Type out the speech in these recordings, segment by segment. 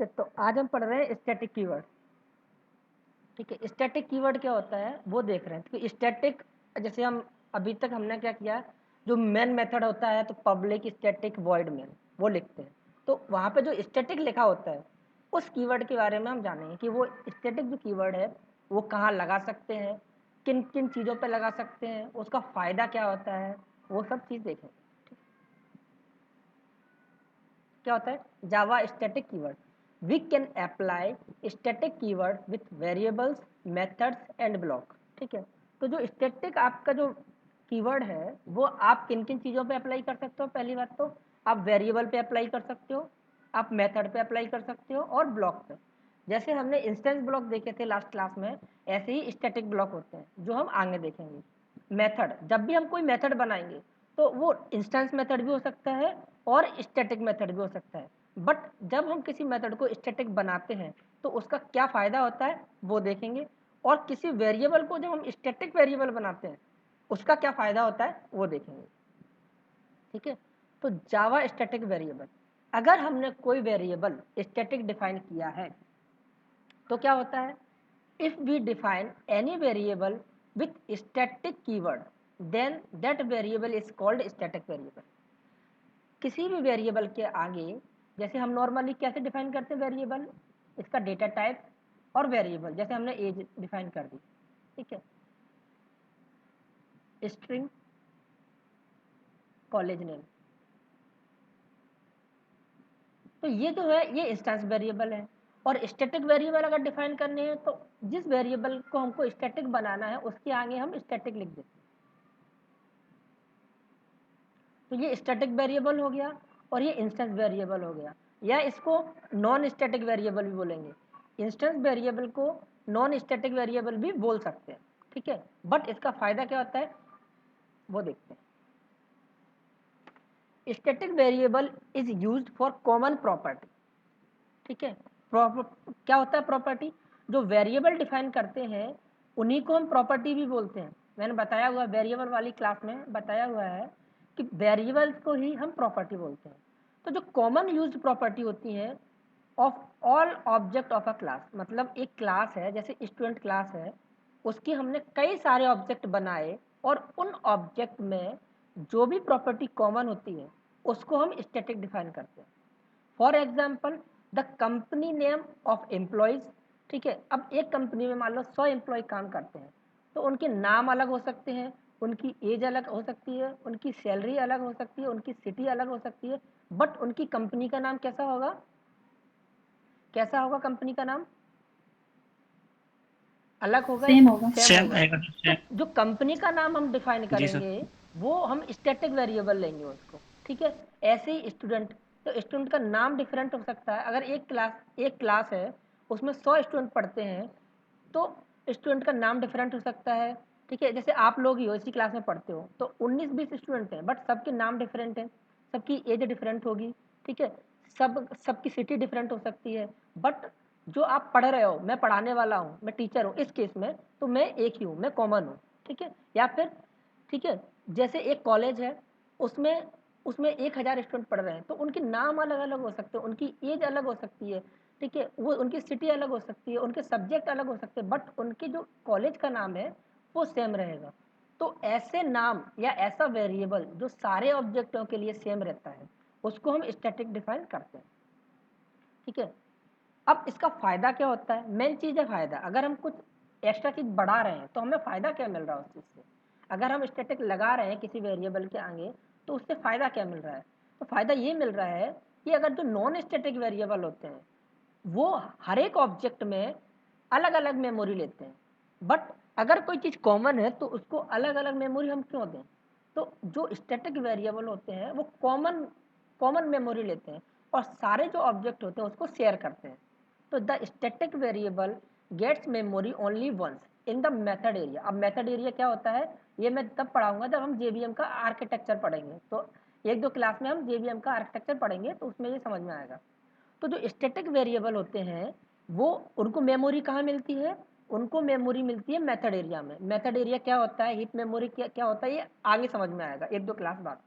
ठीक है, तो आज हम पढ़ रहे हैं स्टैटिक कीवर्ड। ठीक है, स्टैटिक कीवर्ड क्या होता है वो देख रहे हैं। तो स्टैटिक जैसे हम अभी तक हमने क्या किया, जो मेन मेथड होता है तो पब्लिक स्टैटिक वॉइड मेन वो लिखते हैं। तो वहाँ पे जो स्टैटिक लिखा होता है उस कीवर्ड के बारे में हम जानेंगे कि वो स्टैटिक जो कीवर्ड है वो कहाँ लगा सकते हैं, किन किन चीज़ों पे लगा सकते हैं, उसका फ़ायदा क्या होता है, वो सब चीज़ देखेंगे। क्या होता है Java static keyword. We can apply static keyword with variables methods and block. ठीक है, तो जो स्टैटिक आपका जो कीवर्ड है वो आप किन किन चीज़ों पे अप्लाई कर सकते हो। पहली बात तो आप वेरिएबल पे अप्लाई कर सकते हो, आप मेथड पे अप्लाई कर सकते हो और ब्लॉक पे। जैसे हमने इंस्टेंस ब्लॉक देखे थे लास्ट क्लास में, ऐसे ही स्टैटिक ब्लॉक होते हैं जो हम आगे देखेंगे। मेथड, जब भी हम कोई मेथड बनाएंगे तो वो इंस्टेंस मेथड भी हो सकता है और स्टैटिक मेथड भी हो सकता है। बट जब हम किसी मेथड को स्टैटिक बनाते हैं तो उसका क्या फ़ायदा होता है वो देखेंगे, और किसी वेरिएबल को जब हम स्टैटिक वेरिएबल बनाते हैं उसका क्या फ़ायदा होता है वो देखेंगे। ठीक है, तो जावा स्टैटिक वेरिएबल, अगर हमने कोई वेरिएबल स्टैटिक डिफाइन किया है तो क्या होता है, if we define any variable with static keyword then that variable is called static variable. किसी भी वेरिएबल के आगे, जैसे हम नॉर्मली कैसे डिफाइन करते हैं वेरिएबल, इसका डेटा टाइप और वेरिएबल, जैसे हमने एज डिफाइन कर दी। ठीक है, स्ट्रिंग कॉलेज नेम, तो ये जो है ये इंस्टेंस वेरिएबल है। और स्टैटिक वेरिएबल अगर डिफाइन करने हैं तो जिस वेरिएबल को हमको स्टैटिक बनाना है उसके आगे हम स्टैटिक लिख देते हैं। तो ये स्टैटिक वेरिएबल हो गया और ये इंस्टेंस वेरिएबल हो गया, या इसको नॉन स्टैटिक वेरिएबल भी बोलेंगे। इंस्टेंस वेरिएबल को नॉन स्टैटिक वेरिएबल भी बोल सकते हैं। ठीक है, बट इसका फायदा क्या होता है वो देखते हैं। Static variable is used for common property. ठीक है, क्या होता है प्रॉपर्टी, जो वेरिएबल डिफाइन करते हैं उन्हीं को हम प्रॉपर्टी भी बोलते हैं। मैंने बताया हुआ वेरिएबल वाली क्लास में बताया हुआ है कि वेरिएबल्स को ही हम प्रॉपर्टी बोलते हैं। तो जो कॉमन यूज्ड प्रॉपर्टी होती है of all object of a class, मतलब एक क्लास है जैसे स्टूडेंट क्लास है, उसकी हमने कई सारे ऑब्जेक्ट बनाए और उन ऑब्जेक्ट में जो भी प्रॉपर्टी कॉमन होती है उसको हम स्टैटिक डिफाइन करते हैं। For example the company name of employees. ठीक है, अब एक कंपनी में मान लो 100 एम्प्लॉय काम करते हैं तो उनके नाम अलग हो सकते हैं, उनकी एज अलग हो सकती है, उनकी सैलरी अलग हो सकती है, उनकी सिटी अलग हो सकती है, बट उनकी कंपनी का नाम कैसा होगा, कैसा होगा कंपनी का नाम, अलग होगा या सेम होगा। सेम सेम होगा। आएगा तो सेम। जो कंपनी का नाम हम डिफाइन जी सर। करेंगे वो हम स्टैटिक वेरिएबल लेंगे उसको। ठीक है, ऐसे ही स्टूडेंट, तो स्टूडेंट का नाम डिफरेंट हो सकता है। अगर एक क्लास है उसमें 100 स्टूडेंट पढ़ते हैं तो स्टूडेंट का नाम डिफरेंट हो सकता है। ठीक है, जैसे आप लोग ही हो इसी क्लास में पढ़ते हो तो 19-20 स्टूडेंट हैं बट सबके नाम डिफरेंट हैं, सबकी एज डिफरेंट होगी। ठीक है, सबकी सिटी डिफरेंट हो सकती है, बट जो आप पढ़ रहे हो, मैं पढ़ाने वाला हूँ, मैं टीचर हूँ इस केस में, तो मैं एक ही हूँ, मैं कॉमन हूँ। ठीक है, या फिर ठीक है, जैसे एक कॉलेज है उसमें उसमें 1000 स्टूडेंट पढ़ रहे हैं तो उनके नाम अलग अलग हो सकते हैं, उनकी एज अलग हो सकती है। ठीक है, वो उनकी सिटी अलग हो सकती है, उनके सब्जेक्ट अलग हो सकते हैं, बट उनके जो कॉलेज का नाम है वो सेम रहेगा। तो ऐसे नाम या ऐसा वेरिएबल जो सारे ऑब्जेक्टों के लिए सेम रहता है उसको हम स्टैटिक डिफाइन करते हैं। ठीक है, अब इसका फ़ायदा क्या होता है, मेन चीज़ है फ़ायदा। अगर हम कुछ एक्स्ट्रा चीज़ बढ़ा रहे हैं तो हमें फ़ायदा क्या मिल रहा है उस चीज़ से। अगर हम स्टैटिक लगा रहे हैं किसी वेरिएबल के आगे तो उससे फ़ायदा क्या मिल रहा है, तो फ़ायदा ये मिल रहा है कि अगर जो नॉन स्टैटिक वेरिएबल होते हैं वो हर एक ऑब्जेक्ट में अलग अलग मेमोरी लेते हैं, बट अगर कोई चीज़ कॉमन है तो उसको अलग अलग मेमोरी हम क्यों दें। तो जो स्टैटिक वेरिएबल होते हैं वो कॉमन कॉमन मेमोरी लेते हैं और सारे जो ऑब्जेक्ट होते हैं उसको शेयर करते हैं। तो the static variable gets memory only once in the method area. अब मेथड एरिया क्या होता है ये मैं तब पढ़ाऊंगा जब हम जेवीएम का आर्किटेक्चर पढ़ेंगे, तो एक दो क्लास में हम जेवीएम का आर्किटेक्चर पढ़ेंगे तो उसमें ये समझ में आएगा। तो जो स्टैटिक वेरिएबल होते हैं वो उनको मेमोरी कहाँ मिलती है, उनको मेमोरी मिलती है मेथड एरिया में। मेथड एरिया क्या होता है, हीप मेमोरी क्या क्या होता है, ये आगे समझ में आएगा एक दो क्लास बाद।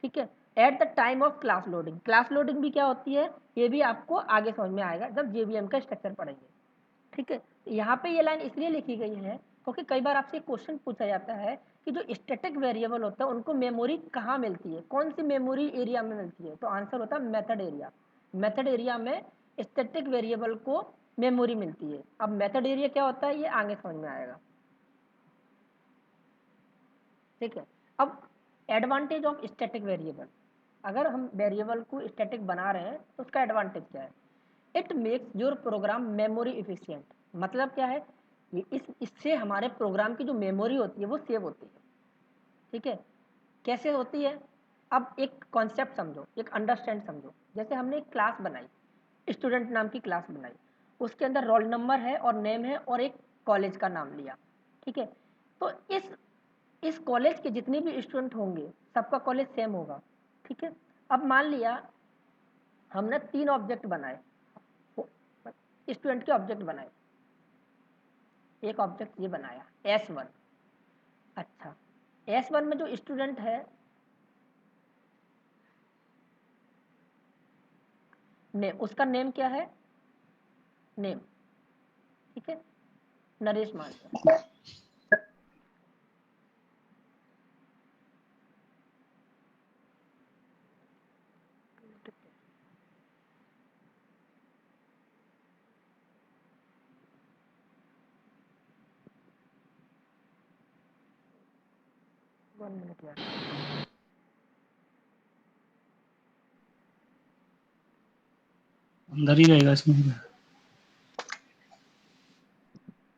ठीक है, at the time of class loading. Class loading भी क्या होती है ये भी आपको आगे समझ में आएगा जब जेवीएम का स्ट्रक्चर पढ़ेंगे, ठीक है। यहाँ पे ये लाइन इसलिए लिखी गई है क्योंकि कई बार आपसे क्वेश्चन पूछा जाता है कि जो स्टैटिक वेरिएबल होता है उनको मेमोरी कहाँ मिलती है, कौन सी मेमोरी एरिया में मिलती है, तो आंसर होता है मेथड एरिया। मेथड एरिया में स्टैटिक वेरिएबल को मेमोरी मिलती है। अब मेथड एरिया क्या होता है ये आगे समझ में आएगा, ठीक है। अब एडवांटेज ऑफ स्टैटिक वेरिएबल, अगर हम वेरिएबल को स्टैटिक बना रहे हैं तो उसका एडवांटेज क्या है, it makes your program memory efficient. मतलब क्या है, ये इससे हमारे प्रोग्राम की जो मेमोरी होती है वो सेव होती है, ठीक है। कैसे होती है, अब एक कॉन्सेप्ट समझो, एक अंडरस्टैंड समझो। जैसे हमने एक क्लास बनाई, स्टूडेंट नाम की क्लास बनाई, उसके अंदर रोल नंबर है और नेम है और एक कॉलेज का नाम लिया, ठीक है। तो इस कॉलेज के जितने भी स्टूडेंट होंगे सबका कॉलेज सेम होगा, ठीक है। अब मान लिया हमने 3 ऑब्जेक्ट बनाए, स्टूडेंट के ऑब्जेक्ट बनाए। एक ऑब्जेक्ट ये बनाया S1। अच्छा, S1 में जो स्टूडेंट है उसका नेम क्या है, नेम, ठीक है, नरेश मान लिया। 1 मिनट यार, अंदर ही रहेगा इसमें।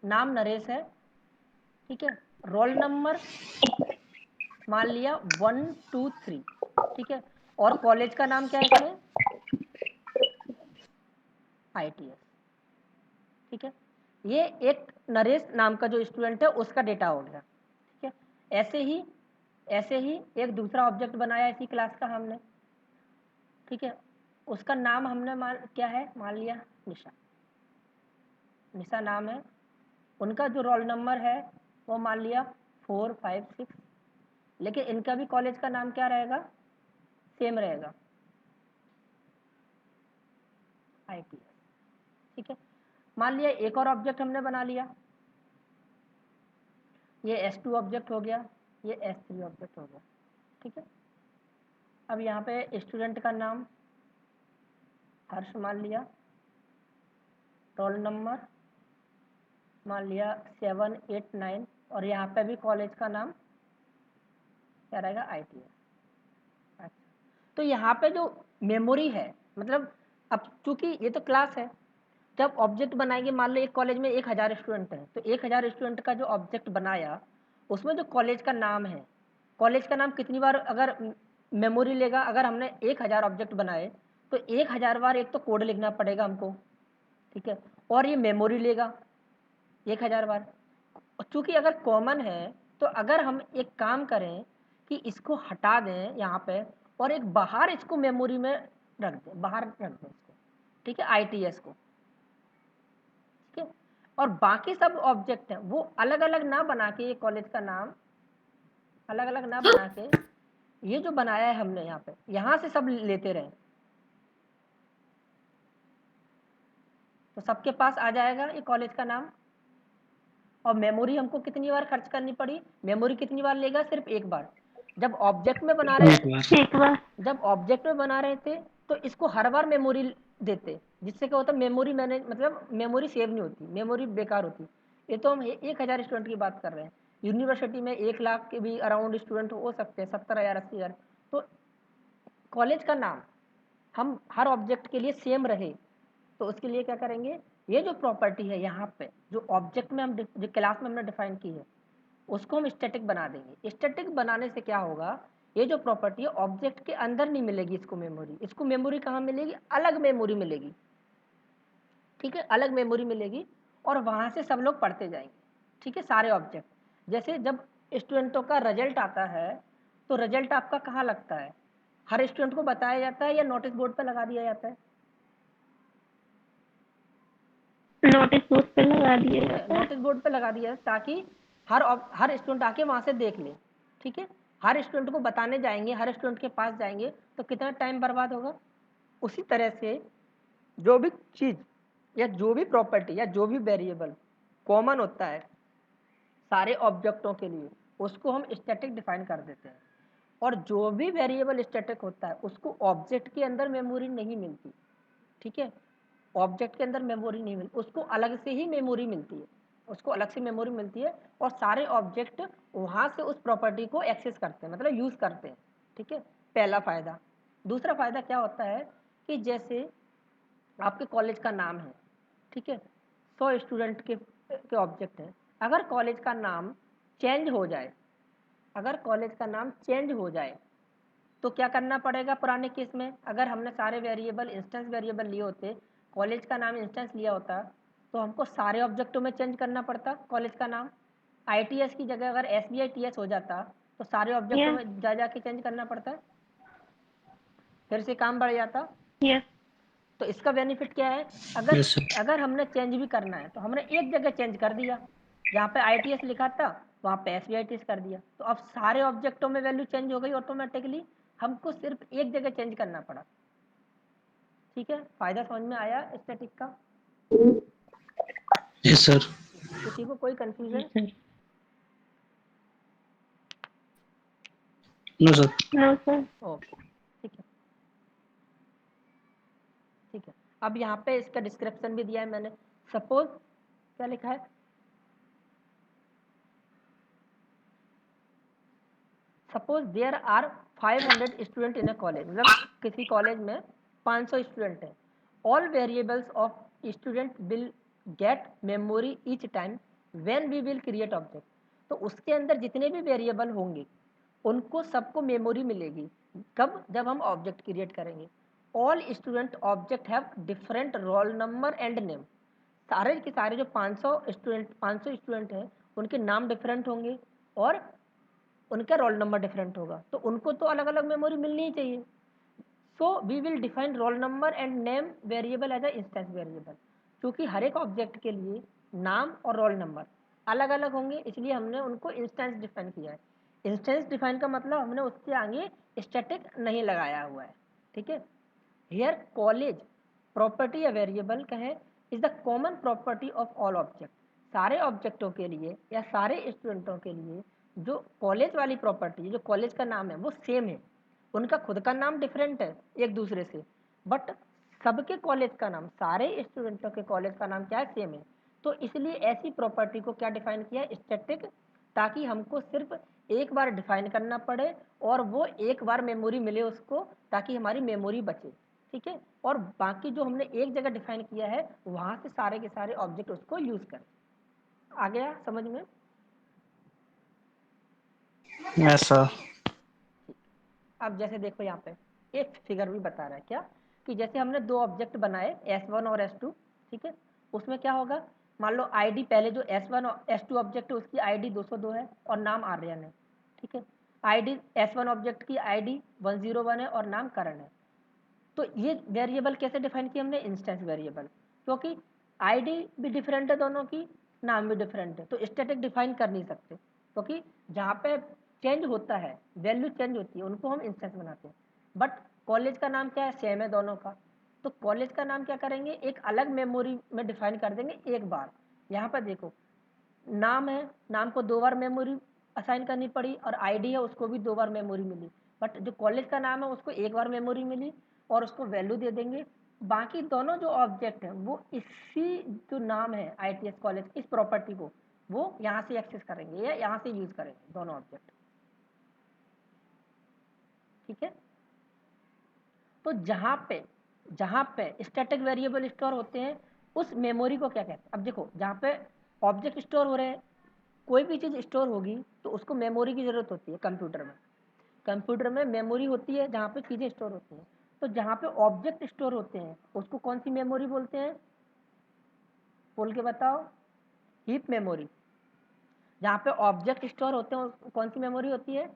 नाम नरेश है, ठीक है। रोल नंबर मान लिया 1 2 3, ठीक है। और कॉलेज का नाम क्या है इसमें, ITS, ठीक है। ये एक नरेश नाम का जो स्टूडेंट है उसका डेटा हो गया, ठीक है। ऐसे ही एक दूसरा ऑब्जेक्ट बनाया इसी क्लास का हमने, ठीक है। उसका नाम हमने क्या है, मान लिया निशा, निशा नाम है। उनका जो रोल नंबर है वो मान लिया 4 5 6, लेकिन इनका भी कॉलेज का नाम क्या रहेगा, सेम रहेगा, ITS, ठीक है। मान लिया एक और ऑब्जेक्ट हमने बना लिया, ये S2 ऑब्जेक्ट हो गया, ये S3 ऑब्जेक्ट हो गया, ठीक है। अब यहाँ पे स्टूडेंट का नाम हर्ष मान लिया, रोल नंबर मान लिया 7 8 9, और यहाँ पे भी कॉलेज का नाम क्या रहेगा, ITS। अच्छा, तो यहाँ पे जो मेमोरी है, मतलब अब चूंकि ये तो क्लास है, जब ऑब्जेक्ट बनाएंगे, मान लो एक कॉलेज में 1000 स्टूडेंट हैं, तो 1000 स्टूडेंट का जो ऑब्जेक्ट बनाया उसमें जो कॉलेज का नाम है, कॉलेज का नाम कितनी बार अगर मेमोरी लेगा, अगर हमने 1000 ऑब्जेक्ट बनाए तो 1000 बार एक तो कोड लिखना पड़ेगा हमको, ठीक है, और ये मेमोरी लेगा 1000 बार। चूंकि अगर कॉमन है तो अगर हम एक काम करें कि इसको हटा दें यहाँ पे और एक बाहर इसको मेमोरी में रख दें, बाहर रख दें इसको, ठीक है, ITS को, ठीक है। और बाकी सब ऑब्जेक्ट हैं वो अलग अलग ना बना के, ये कॉलेज का नाम अलग अलग ना बना के, ये जो बनाया है हमने यहाँ पे, यहाँ से सब लेते रहे तो सबके पास आ जाएगा ये कॉलेज का नाम। और मेमोरी हमको कितनी बार खर्च करनी पड़ी, मेमोरी कितनी बार लेगा, सिर्फ एक बार। जब ऑब्जेक्ट में बना रहे थे, एक बार जब ऑब्जेक्ट में बना रहे थे तो इसको हर बार मेमोरी देते, जिससे क्या होता, मेमोरी मैनेज मतलब मेमोरी सेव नहीं होती, मेमोरी बेकार होती। ये तो हम 1000 स्टूडेंट की बात कर रहे हैं, यूनिवर्सिटी में 1 लाख के भी अराउंड स्टूडेंट हो सकते हैं, 70,000 80,000। तो कॉलेज का नाम हम हर ऑब्जेक्ट के लिए सेम रहे तो उसके लिए क्या करेंगे, ये जो प्रॉपर्टी है यहाँ पे जो ऑब्जेक्ट में हम जो क्लास में हमने डिफाइन की है उसको हम स्टैटिक बना देंगे। स्टैटिक बनाने से क्या होगा, ये जो प्रॉपर्टी है ऑब्जेक्ट के अंदर नहीं मिलेगी इसको मेमोरी, इसको मेमोरी कहाँ मिलेगी, अलग मेमोरी मिलेगी, ठीक है, अलग मेमोरी मिलेगी। और वहाँ से सब लोग पढ़ते जाएंगे, ठीक है, सारे ऑब्जेक्ट। जैसे जब स्टूडेंटों का रिजल्ट आता है तो रिजल्ट आपका कहाँ लगता है, हर स्टूडेंट को बताया जाता है या नोटिस बोर्ड पर लगा दिया जाता है, नोटिस बोर्ड पे लगा दिया ठीक है, जाता है। नोटिस बोर्ड पे लगा दिया ताकि हर स्टूडेंट आके वहाँ से देख ले, ठीक है। हर स्टूडेंट को बताने जाएंगे, हर स्टूडेंट के पास जाएंगे तो कितना टाइम बर्बाद होगा। उसी तरह से जो भी चीज़ या जो भी प्रॉपर्टी या जो भी वेरिएबल कॉमन होता है सारे ऑब्जेक्टों के लिए, उसको हम स्टैटिक डिफाइन कर देते हैं। और जो भी वेरिएबल स्टैटिक होता है उसको ऑब्जेक्ट के अंदर मेमोरी नहीं मिलती, ठीक है, ऑब्जेक्ट के अंदर मेमोरी नहीं मिलती, उसको अलग से ही मेमोरी मिलती है, उसको अलग से मेमोरी मिलती है और सारे ऑब्जेक्ट वहाँ से उस प्रॉपर्टी को एक्सेस करते हैं, मतलब यूज़ करते हैं, ठीक है, पहला फ़ायदा। दूसरा फ़ायदा क्या होता है कि जैसे आपके कॉलेज का नाम है, ठीक है, 100 स्टूडेंट के ऑब्जेक्ट हैं, अगर कॉलेज का नाम चेंज हो जाए, अगर कॉलेज का नाम चेंज हो जाए तो क्या करना पड़ेगा पुराने केस में, अगर हमने सारे वेरिएबल इंस्टेंस वेरिएबल लिए होते, कॉलेज का नाम इंस्टेंस लिया होता, तो हमको सारे ऑब्जेक्टों में चेंज करना पड़ता कॉलेज का नाम। ITS की जगह अगर SBITS हो जाता तो सारे ऑब्जेक्टों यस में जा जाके चेंज करना पड़ता, फिर से काम बढ़ जाता। यस तो इसका बेनिफिट क्या है, अगर यस सर। अगर हमने चेंज भी करना है तो हमने एक जगह चेंज कर दिया, जहाँ पे ITS लिखा था वहाँ पे SBITS कर दिया, तो अब सारे ऑब्जेक्टों में वैल्यू चेंज हो गई ऑटोमेटिकली, हमको सिर्फ एक जगह चेंज करना पड़ा। ठीक है, फायदा समझ में आया स्टैटिक का। Yes sir. किसी को कोई confusion? Sir no sir. No sir okay, ठीक है, ठीक है। अब यहाँ पे इसका डिस्क्रिप्शन भी दिया है मैंने। सपोज क्या लिखा है, suppose there are 500 student in a college, मतलब किसी कॉलेज में 500 स्टूडेंट हैं। All variables of student will get memory each time when we will create object. तो उसके अंदर जितने भी वेरिएबल होंगे उनको सबको मेमोरी मिलेगी, कब, जब हम ऑब्जेक्ट क्रिएट करेंगे। All student object have different role number and name. सारे के सारे जो 500 स्टूडेंट हैं उनके नाम डिफरेंट होंगे और उनका रोल नंबर डिफरेंट होगा, तो उनको तो अलग अलग मेमोरी मिलनी ही चाहिए। So we will define roll number and name variable as a instance variable. क्योंकि हर एक ऑब्जेक्ट के लिए नाम और रोल नंबर अलग अलग होंगे, इसलिए हमने उनको इंस्टेंस डिफाइन किया है। इंस्टेंस डिफाइन का मतलब हमने उसके आगे स्टैटिक नहीं लगाया हुआ है, ठीक है। हियर कॉलेज प्रॉपर्टी या वेरिएबल कहें is the common property of all object. सारे ऑब्जेक्टों के लिए या सारे स्टूडेंटों के लिए जो कॉलेज वाली प्रॉपर्टी, जो कॉलेज का नाम है वो सेम है, उनका खुद का नाम डिफरेंट है एक दूसरे से, बट सबके कॉलेज का नाम, सारे स्टूडेंटों के कॉलेज का नाम क्या है, सेम है। तो इसलिए ऐसी प्रॉपर्टी को क्या डिफाइन किया है, स्टैटिक, ताकि हमको सिर्फ एक बार डिफाइन करना पड़े और वो एक बार मेमोरी मिले उसको, ताकि हमारी मेमोरी बचे, ठीक है। और बाकी जो हमने एक जगह डिफाइन किया है वहाँ से सारे के सारे ऑब्जेक्ट उसको यूज़ करें। आ गया समझ में? Yes sir. अब जैसे देखो यहाँ पे एक फिगर भी बता रहा है क्या, कि जैसे हमने दो ऑब्जेक्ट बनाए S1 और S2, ठीक है, उसमें क्या होगा, मान लो आईडी, पहले जो S1 और S2 ऑब्जेक्ट है उसकी आईडी 202 है और नाम आर्यन है, ठीक है। आईडी S1 ऑब्जेक्ट की आईडी 101 है और नाम करण है। तो ये वेरिएबल कैसे डिफाइन किया हमने, इंस्टेंस वेरिएबल, क्योंकि आईडी भी डिफरेंट है दोनों की, नाम भी डिफरेंट है, तो स्टैटिक डिफाइन कर नहीं सकते, क्योंकि जहाँ पे चेंज होता है, वैल्यू चेंज होती है, उनको हम इंस्टेंस बनाते हैं। बट कॉलेज का नाम क्या है, सेम है दोनों का, तो कॉलेज का नाम क्या करेंगे, एक अलग मेमोरी में डिफाइन कर देंगे एक बार। यहाँ पर देखो नाम है, नाम को 2 बार मेमोरी असाइन करनी पड़ी, और आईडी है उसको भी 2 बार मेमोरी मिली, बट जो कॉलेज का नाम है उसको एक बार मेमोरी मिली और उसको वैल्यू दे देंगे। बाकी दोनों जो ऑब्जेक्ट हैं वो इसी जो नाम है ITS कॉलेज, इस प्रॉपर्टी को वो यहाँ से एक्सेस करेंगे या यहाँ से यूज़ करेंगे दोनों ऑब्जेक्ट, ठीक है। तो जहाँ पे स्टैटिक वेरिएबल स्टोर होते हैं उस मेमोरी को क्या कहते हैं, अब देखो जहाँ पे ऑब्जेक्ट स्टोर हो रहे हैं, कोई भी चीज़ स्टोर होगी तो उसको मेमोरी की ज़रूरत होती है। कंप्यूटर में, कंप्यूटर में मेमोरी होती है जहाँ पे चीज़ें स्टोर होती हैं। तो जहाँ पे ऑब्जेक्ट स्टोर होते हैं उसको कौन सी मेमोरी बोलते हैं, बोल के बताओ, हीप मेमोरी। जहाँ पे ऑब्जेक्ट स्टोर होते हैं उसको कौन सी मेमोरी होती है,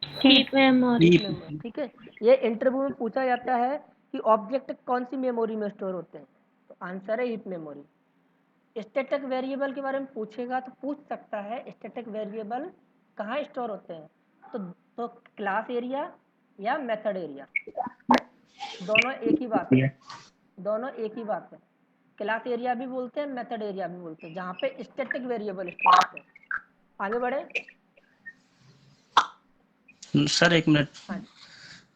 हीप मेमोरी हीप मेमोरी, ठीक है। ये इंटरव्यू में पूछा जाता है कि ऑब्जेक्ट कौन सी मेमोरी में स्टोर होते हैं, तो आंसर है हीप मेमोरी। स्टैटिक वेरिएबल के बारे में पूछेगा तो पूछ सकता है स्टैटिक वेरिएबल कहाँ स्टोर होते हैं, तो क्लास एरिया या मेथड एरिया, दोनों एक ही बात है, दोनों एक ही बात है। क्लास एरिया भी बोलते हैं, मेथड एरिया भी बोलते हैं, जहाँ पे स्टैटिक वेरिएबल स्टोर होते हैं। आगे बढ़े। सर एक मिनट, हाँ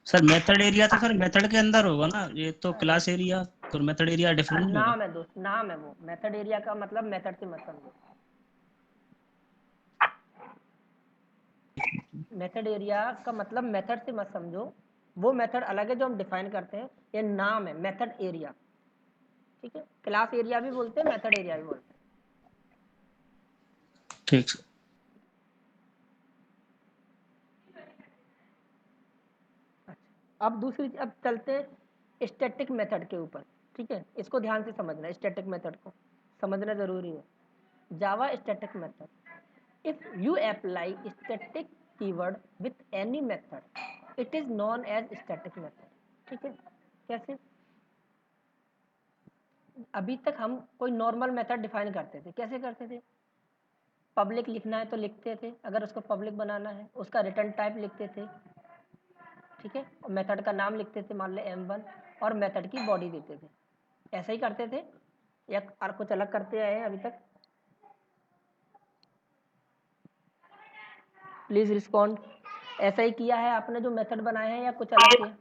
सर मेथड एरिया तो सर मेथड के अंदर होगा ना, ये तो क्लास एरिया तो मेथड एरिया डिफरेंट होगा। नाम है दोस्त, नाम है वो। मेथड एरिया का मतलब मेथड से मत समझो, मेथड एरिया का मतलब मेथड से मत समझो, वो मेथड अलग है जो हम डिफाइन करते हैं, ये नाम है मेथड एरिया, ठीक है। क्लास एरिया भी बोलते हैं, मेथड एरिया भी बोलते हैं। ठीक सर। अच्छा, अब दूसरी, अब चलते हैं स्टैटिक मेथड के ऊपर, ठीक है। इसको ध्यान से समझना, स्टैटिक मेथड को समझना जरूरी है। Java static method, if you apply static keyword with any method it is known as static method, ठीक है। कैसे? अभी तक हम कोई नॉर्मल मेथड डिफाइन करते थे, कैसे करते थे? पब्लिक लिखना है तो लिखते थे, अगर उसको पब्लिक बनाना है उसका रिटर्न टाइप लिखते थे, ठीक है, और मेथड का नाम लिखते थे, मान ले m1, और मेथड की बॉडी देते थे। ऐसा ही करते थे या और कुछ अलग करते आए हैं अभी तक? Please respond. ऐसा ही किया है आपने जो मेथड बनाए हैं, या कुछ अलग किया?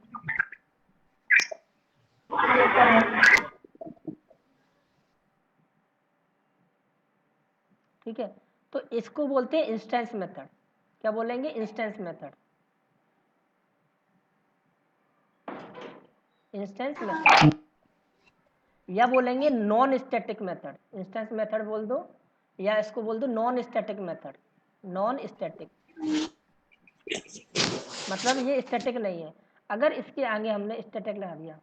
ठीक है, तो इसको बोलते हैं इंस्टेंस मेथड। क्या बोलेंगे? इंस्टेंस मेथड, इंस्टेंस मेथड, या बोलेंगे non static method. Instance method बोल दो, या इसको बोल दो non static method. Non static मतलब ये स्टैटिक नहीं है। अगर इसके आगे हमने स्टैटिक लगा दिया,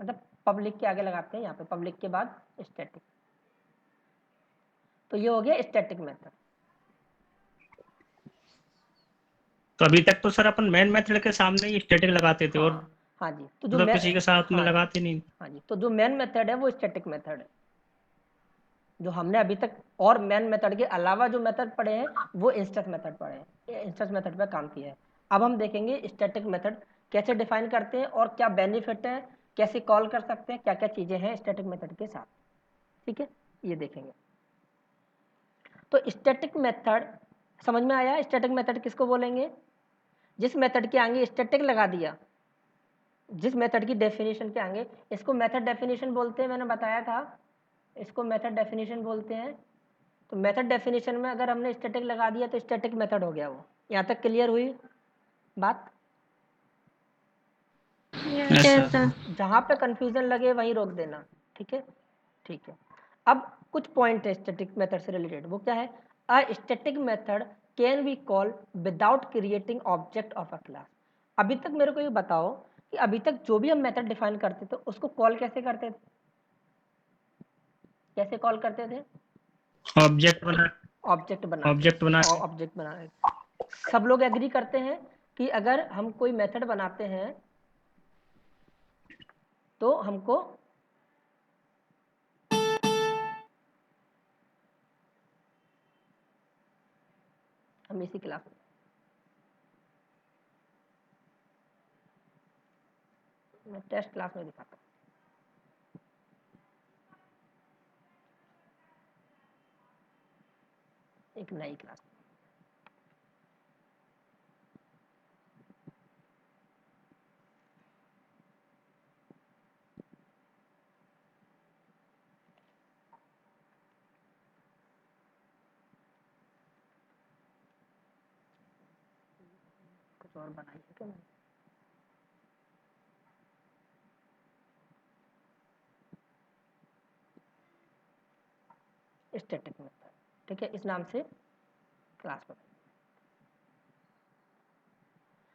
मतलब पब्लिक के आगे लगाते हैं यहाँ पे, पब्लिक के बाद स्टैटिक, तो ये हो गया स्टैटिक मेथड। तो अभी तक तो सर अपन मेन मेथड के सामने ही स्टैटिक लगाते थे, और हाँ जी, तो जो मतलब किसी के साथ में लगाते नहीं। हाँ जी, तो जो मेन मेथड है वो स्टैटिक मेथड है। जो हमने अभी तक और मेन मेथड के अलावा जो मेथड पढ़े हैं वो इंस्टेंस मेथड पढ़े हैं, इंस्टेंस मेथड पे काम किया है। अब हम देखेंगे स्टैटिक मेथड कैसे डिफाइन करते हैं और क्या बेनिफिट है, कैसे कॉल कर सकते हैं, क्या क्या चीज़ें हैं स्टैटिक मेथड के साथ, ठीक है, ये देखेंगे। तो स्टैटिक मेथड समझ में आया? स्टैटिक मेथड किसको बोलेंगे? जिस मेथड के आगे स्टैटिक लगा दिया, जिस मेथड की डेफिनेशन के आगे, इसको मेथड डेफिनेशन बोलते हैं, मैंने बताया था, इसको मेथड डेफिनेशन बोलते हैं। तो मेथड डेफिनेशन में अगर हमने स्टैटिक लगा दिया तो स्टैटिक मेथड हो गया वो। यहाँ तक क्लियर हुई बात? Yes, sir. जहाँ पे कंफ्यूजन लगे वहीं रोक देना, ठीक है, ठीक है। अब कुछ पॉइंट है स्टैटिक मेथड से रिलेटेड, वो क्या है? A static method can be call without creating object of a class. अभी तक मेरे को ये बताओ कि अभी तक जो भी हम मेथड डिफाइन करते थे उसको कॉल कैसे करते थे? कैसे कॉल करते थे? ऑब्जेक्ट बना, ऑब्जेक्ट बना के, ऑब्जेक्ट बना के। ऑब्जेक्ट बना के। सब लोग एग्री करते हैं कि अगर हम कोई मेथड बनाते हैं तो हमको हम इसी क्लास में मैं टेस्ट क्लास में दिखाता हूँ। एक नई क्लास कुछ और बनाई है क्या मैंने? स्टैटिक मेथड, ठीक है, इस नाम से क्लास बनाई।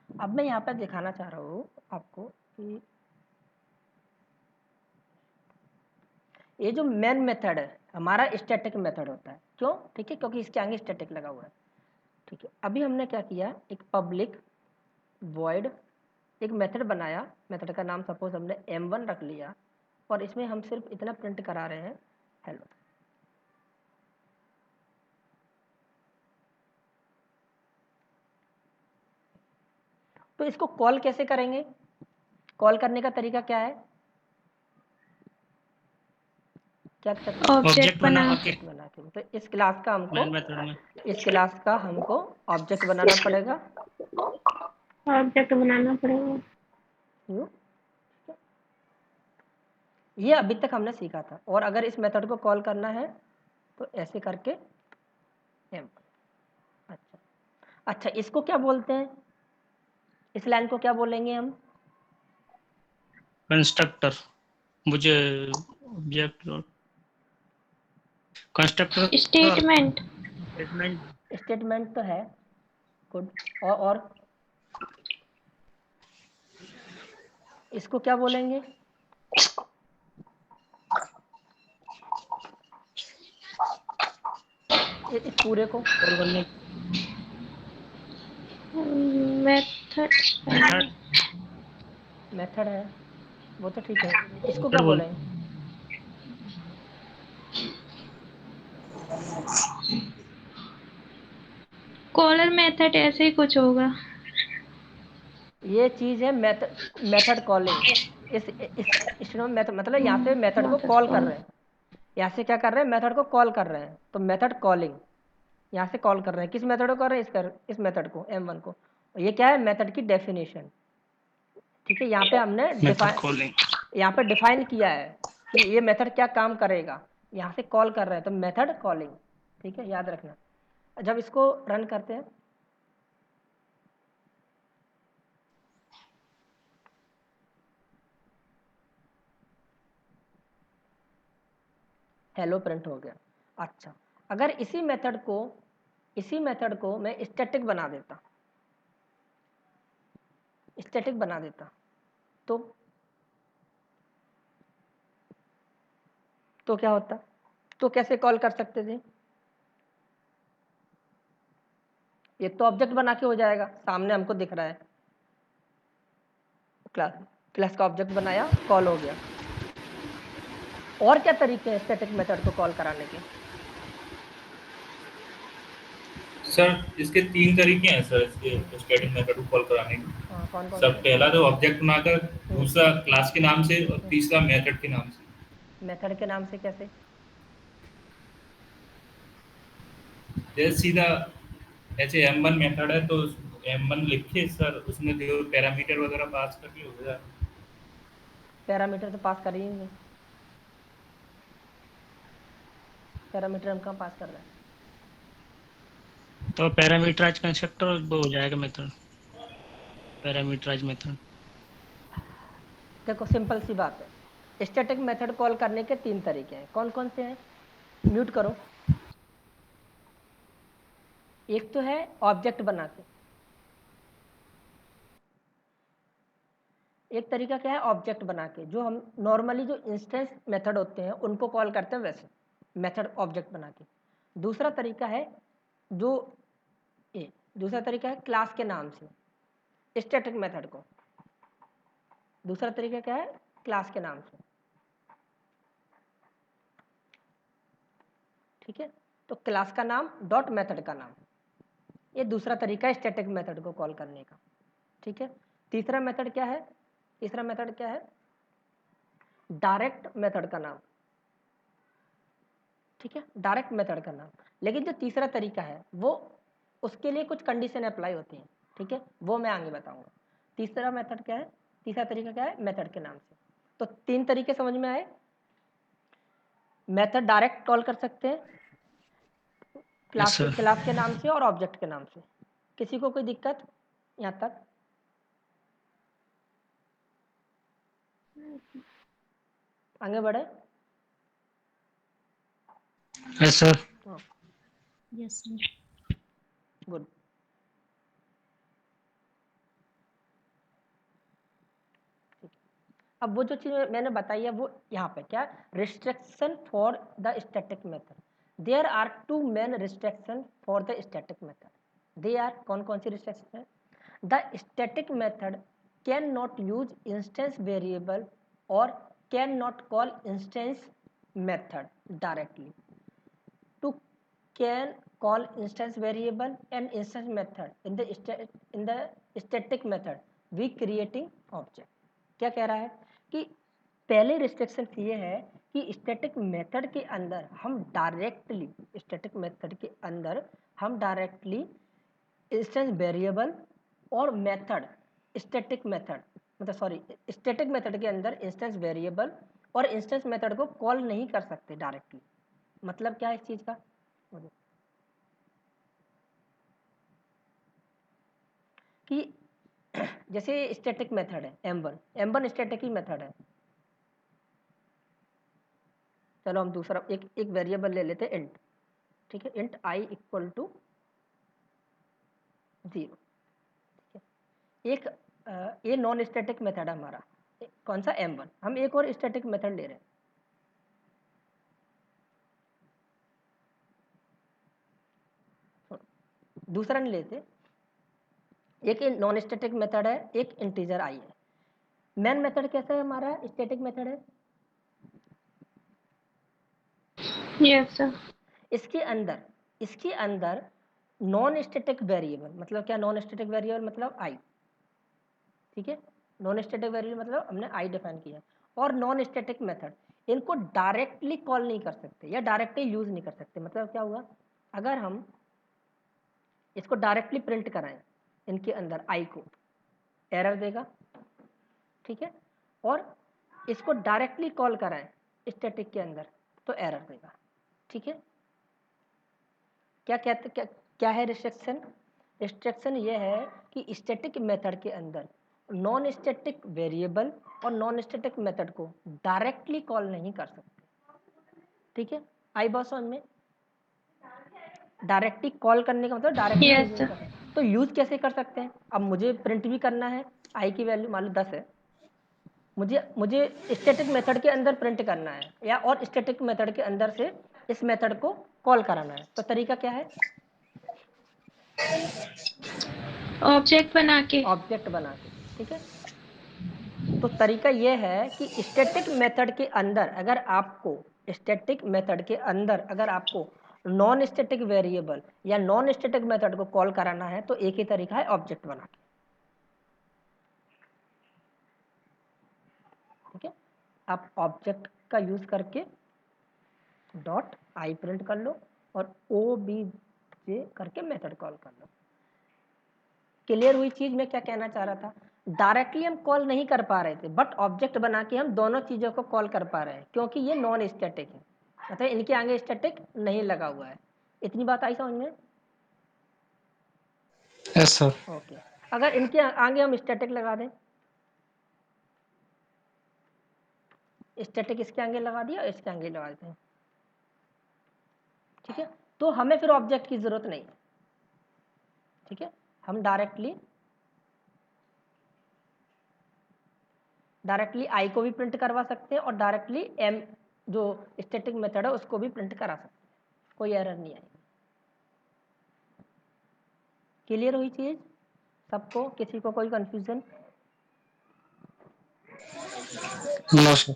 अब मैं यहाँ पर दिखाना चाह रहा हूँ आपको कि ये जो मेन मेथड है हमारा स्टैटिक मेथड होता है। क्यों? ठीक है, क्योंकि इसके आगे स्टैटिक लगा हुआ है, ठीक है। अभी हमने क्या किया, एक पब्लिक वॉइड एक मेथड बनाया, मेथड का नाम सपोज हमने m1 रख लिया, और इसमें हम सिर्फ इतना प्रिंट करा रहे हैं हेलो, तो इसको कॉल कैसे करेंगे? कॉल करने का तरीका क्या है? क्या करते हैं? ऑब्जेक्ट बना ऑब्जेक्ट बना के। तो इस क्लास का हमको मेन मेथड में ऑब्जेक्ट बनाना पड़ेगा। ऑब्जेक्ट बनाना पड़ेगा। ये अभी तक हमने सीखा था। और अगर इस मेथड को कॉल करना है तो ऐसे करके एम। अच्छा, इसको क्या बोलते हैं? इस लाइन को क्या बोलेंगे हम? कंस्ट्रक्टर। मुझे ऑब्जेक्ट कंस्ट्रक्टर स्टेटमेंट। स्टेटमेंट तो है। गुड। और इसको क्या बोलेंगे? इस पूरे को मेथड। मेथड है, वो तो ठीक है। इसको मेथड क्या बोल बोलेंगे? कॉलर मेथड ऐसे ही कुछ होगा। ये चीज़ है मेथड कॉलिंग। इसमें मतलब यहाँ से मेथड को कॉल कर रहे हैं। यहाँ से क्या कर रहे हैं? मेथड को कॉल कर रहे हैं। तो मेथड कॉलिंग, यहाँ से कॉल कर रहे हैं। किस मेथड को कर रहे हैं? इस मेथड को, m1 को। ये क्या है? मेथड की डेफिनेशन। ठीक है, यहाँ पे हमने मेथड कॉलिंग। यहाँ पे डिफाइन किया है कि ये मेथड क्या काम करेगा। यहाँ से कॉल कर रहे हैं तो मेथड कॉलिंग। ठीक है, याद रखना। जब इसको रन करते हैं, हेलो प्रिंट हो गया। अच्छा, अगर इसी मेथड को मैं स्टैटिक बना देता, तो क्या होता? तो कैसे कॉल कर सकते थे? ये तो ऑब्जेक्ट बना के हो जाएगा, सामने हमको दिख रहा है। क्लास का ऑब्जेक्ट बनाया, कॉल हो गया। और क्या तरीके हैं स्टैटिक मेथड को कॉल कराने के? सर इसके 3 तरीके हैं सर, इसके स्टैटिक मेथड को कॉल कराने के। हाँ, कौन कौन सर से? पहला तो ऑब्जेक्ट बनाकर, दूसरा क्लास के नाम से, और तीसरा मेथड के नाम से। मेथड के नाम से कैसे? जैसे सीधा ऐसे m1 मेथड है तो m1 लिखे सर, उसमें जो पैरामीटर वगैरह पास करके हो जाए। पैरामीटर तो पास कर ही नहीं। पैरामीटर हम कहाँ पास कर रहे हैं? तो पैरामीटराइज कंस्ट्रक्टर वो हो जाएगा मेथड, पैरामीटराइज मेथड। देखो, सिंपल सी बात है। स्टैटिक मेथड कॉल करने के 3 तरीके हैं। कौन कौन से हैं? म्यूट करो। एक तो है ऑब्जेक्ट बना के। एक तरीका क्या है? ऑब्जेक्ट बना के, जो हम नॉर्मली जो इंस्टेंस मेथड होते हैं उनको कॉल करते हैं, वैसे मेथड ऑब्जेक्ट बना के। दूसरा तरीका है दूसरा तरीका है क्लास के नाम से स्टैटिक मेथड को। दूसरा तरीका क्या है? क्लास के नाम से। ठीक है, तो क्लास का नाम डॉट मेथड का नाम, ये दूसरा तरीका है स्टैटिक मेथड को कॉल करने का। ठीक है, तीसरा मेथड क्या है? डायरेक्ट मेथड का नाम। ठीक है, डायरेक्ट मेथड का नाम। लेकिन जो तीसरा तरीका है वो, उसके लिए कुछ कंडीशन अप्लाई होती हैं। ठीक है, वो मैं आगे बताऊंगा। तीसरा तरीका क्या है? मेथड के नाम से। तो 3 तरीके समझ में आए। मेथड डायरेक्ट कॉल कर सकते हैं, यस सर। क्लास के नाम से और ऑब्जेक्ट के नाम से। किसी को कोई दिक्कत यहाँ तक? आगे बढ़े। Yes sir. Yes sir. Good. अब वो जो चीज़ मैंने बताई है वो यहाँ पे क्या? Restriction for the static method. There are 2 main restriction for the static method. They are, कौन कौन सी रिस्ट्रिक्शन है? The static method can not use instance variable और can not call instance method directly. Two can call instance variable and instance method in the static method, we creating object. क्या कह रहा है कि पहले रिस्ट्रिक्शन ये है कि स्टैटिक मेथड के अंदर हम डायरेक्टली इंस्टेंस वेरिएबल और मेथड स्टैटिक मेथड के अंदर इंस्टेंस वेरिएबल और इंस्टेंस मेथड को कॉल नहीं कर सकते डायरेक्टली। मतलब क्या है इस चीज का, कि जैसे स्टैटिक मेथड है m1 स्टैटिक ही मेथड है। चलो हम दूसरा एक वेरिएबल ले लेते हैं इंट, ठीक है, इंट i इक्वल टू 0। एक ये नॉन स्टैटिक मेथड है हमारा, कौन सा m1। हम एक और स्टैटिक मेथड ले रहे हैं, दूसरा नहीं लेते। एक नॉन स्टैटिक मेथड है, एक इंटीजर i है। मेन मेथड कैसा है हमारा, स्टैटिक मेथड है। Yes sir. इसके अंदर नॉन स्टैटिक वेरिएबल, मतलब क्या नॉन स्टैटिक वेरिएबल मतलब i, ठीक है। नॉन स्टैटिक वेरिएबल मतलब हमने i डिफाइन किया, और नॉन स्टैटिक मेथड इनको डायरेक्टली कॉल नहीं कर सकते या डायरेक्टली यूज नहीं कर सकते। मतलब क्या हुआ, अगर हम इसको डायरेक्टली प्रिंट कराएं इनके अंदर i को, एरर देगा, ठीक है, और इसको डायरेक्टली कॉल कराएं स्टैटिक के अंदर तो एरर देगा, ठीक है। क्या है रिस्ट्रिक्शन ये है कि स्टैटिक मेथड के अंदर नॉन स्टैटिक वेरिएबल और नॉन स्टैटिक मेथड को डायरेक्टली कॉल नहीं कर सकते, ठीक है। आई बात समझ में, डायरेक्टली कॉल करने का मतलब डायरेक्टली Yes, यूज नहीं sir. कर सकते। तो यूज कैसे कर सकते हैं, अब मुझे प्रिंट भी करना है, आई की वैल्यू मान लो 10 है, मुझे स्टैटिक मेथड के अंदर प्रिंट करना है या और स्टैटिक मेथड के अंदर से इस मेथड को कॉल कराना है। तो तरीका क्या है, ऑब्जेक्ट बना के, ठीक है। तो तरीका यह है कि स्टैटिक मेथड के अंदर अगर आपको नॉन स्टैटिक वेरिएबल या नॉन स्टैटिक मेथड को कॉल कराना है तो एक ही तरीका है, ऑब्जेक्ट बना के, ठीक है। आप ऑब्जेक्ट का यूज करके डॉट आई प्रिंट कर लो और obj करके मेथड कॉल कर लो। क्लियर हुई चीज, मैं क्या कहना चाह रहा था। डायरेक्टली हम कॉल नहीं कर पा रहे थे, बट ऑब्जेक्ट बना के हम दोनों चीजों को कॉल कर पा रहे हैं क्योंकि ये नॉन स्टैटिक है, मतलब इनके आगे स्टैटिक नहीं लगा हुआ है। इतनी बात आई समझ में? Yes sir. ओके, अगर इनके आगे हम स्टैटिक लगा दें, स्टैटिक इसके आगे लगा दिया, इसके आगे लगा देते हैं, ठीक है, तो हमें फिर ऑब्जेक्ट की जरूरत नहीं है, ठीक है। हम डायरेक्टली आई को भी प्रिंट करवा सकते हैं और डायरेक्टली एम जो स्टैटिक मेथड है उसको भी प्रिंट करा सकते हैं, कोई एरर नहीं आएगी। क्लियर हुई चीज सबको, किसी को कोई confusion? No sir.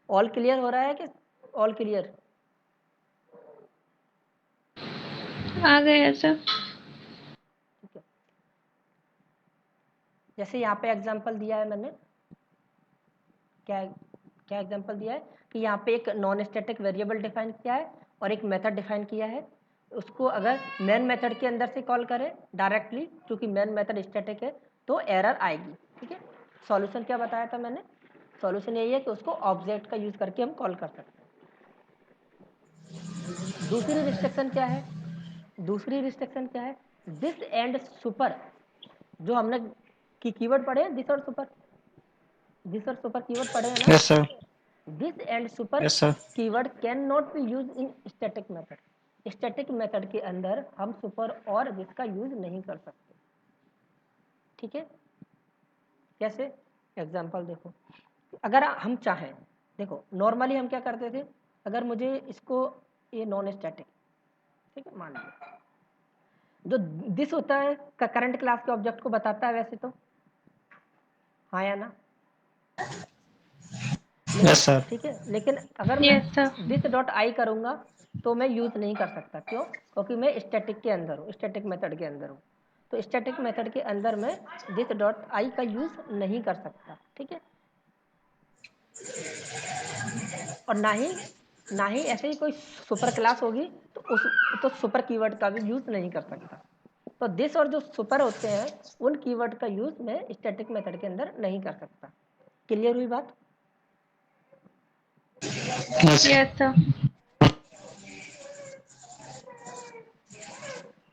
All clear हो रहा है कि ऑल क्लियर? आ गया सर। ठीक है, जैसे यहाँ पे एग्जांपल दिया है मैंने, क्या एग्जांपल दिया है कि यहाँ पे एक नॉन स्टैटिक वेरिएबल डिफाइन किया है और एक मेथड डिफाइन किया है। उसको अगर मेन मेथड के अंदर से कॉल करें डायरेक्टली, क्योंकि मेन मेथड स्टैटिक है, तो एरर आएगी, ठीक है। सॉल्यूशन क्या बताया था मैंने, सॉल्यूशन यही है कि उसको ऑब्जेक्ट का यूज करके हम कॉल कर सकते हैं। दूसरी रिस्ट्रिक्शन क्या है, दिस एंड सुपर, जो हमने कीवर्ड पढ़े हैं, दिस और सुपर कीवर्ड पढ़े हैं ना। Yes sir. This and super yes sir. Keyword can not be use in static method. Static method के अंदर हम सुपर और दिस का यूज नहीं कर सकते, ठीक है। कैसे, एग्जांपल देखो, अगर हम चाहें, देखो नॉर्मली हम क्या करते थे, अगर मुझे इसको, ये नॉन स्टैटिक, ठीक है, मान लीजिए जो दिस होता है करंट क्लास के ऑब्जेक्ट को बताता है वैसे तो, हाँ या ना, यस सर। ठीक है। लेकिन अगर मैं yes sir. This dot I करूंगा तो मैं यूज नहीं कर सकता, क्यों? क्योंकि मैं स्टैटिक के अंदर हूँ, स्टैटिक मेथड के अंदर हूँ। तो स्टैटिक मेथड के अंदर में दिस डॉट आई का यूज नहीं कर सकता, ठीक है। और ना ही ऐसे ही कोई सुपर क्लास होगी तो सुपर कीवर्ड का भी यूज नहीं कर सकता। तो दिस और जो सुपर होते हैं उन कीवर्ड का यूज मैं स्टैटिक मेथड के अंदर नहीं कर सकता। क्लियर हुई बात? Yes sir.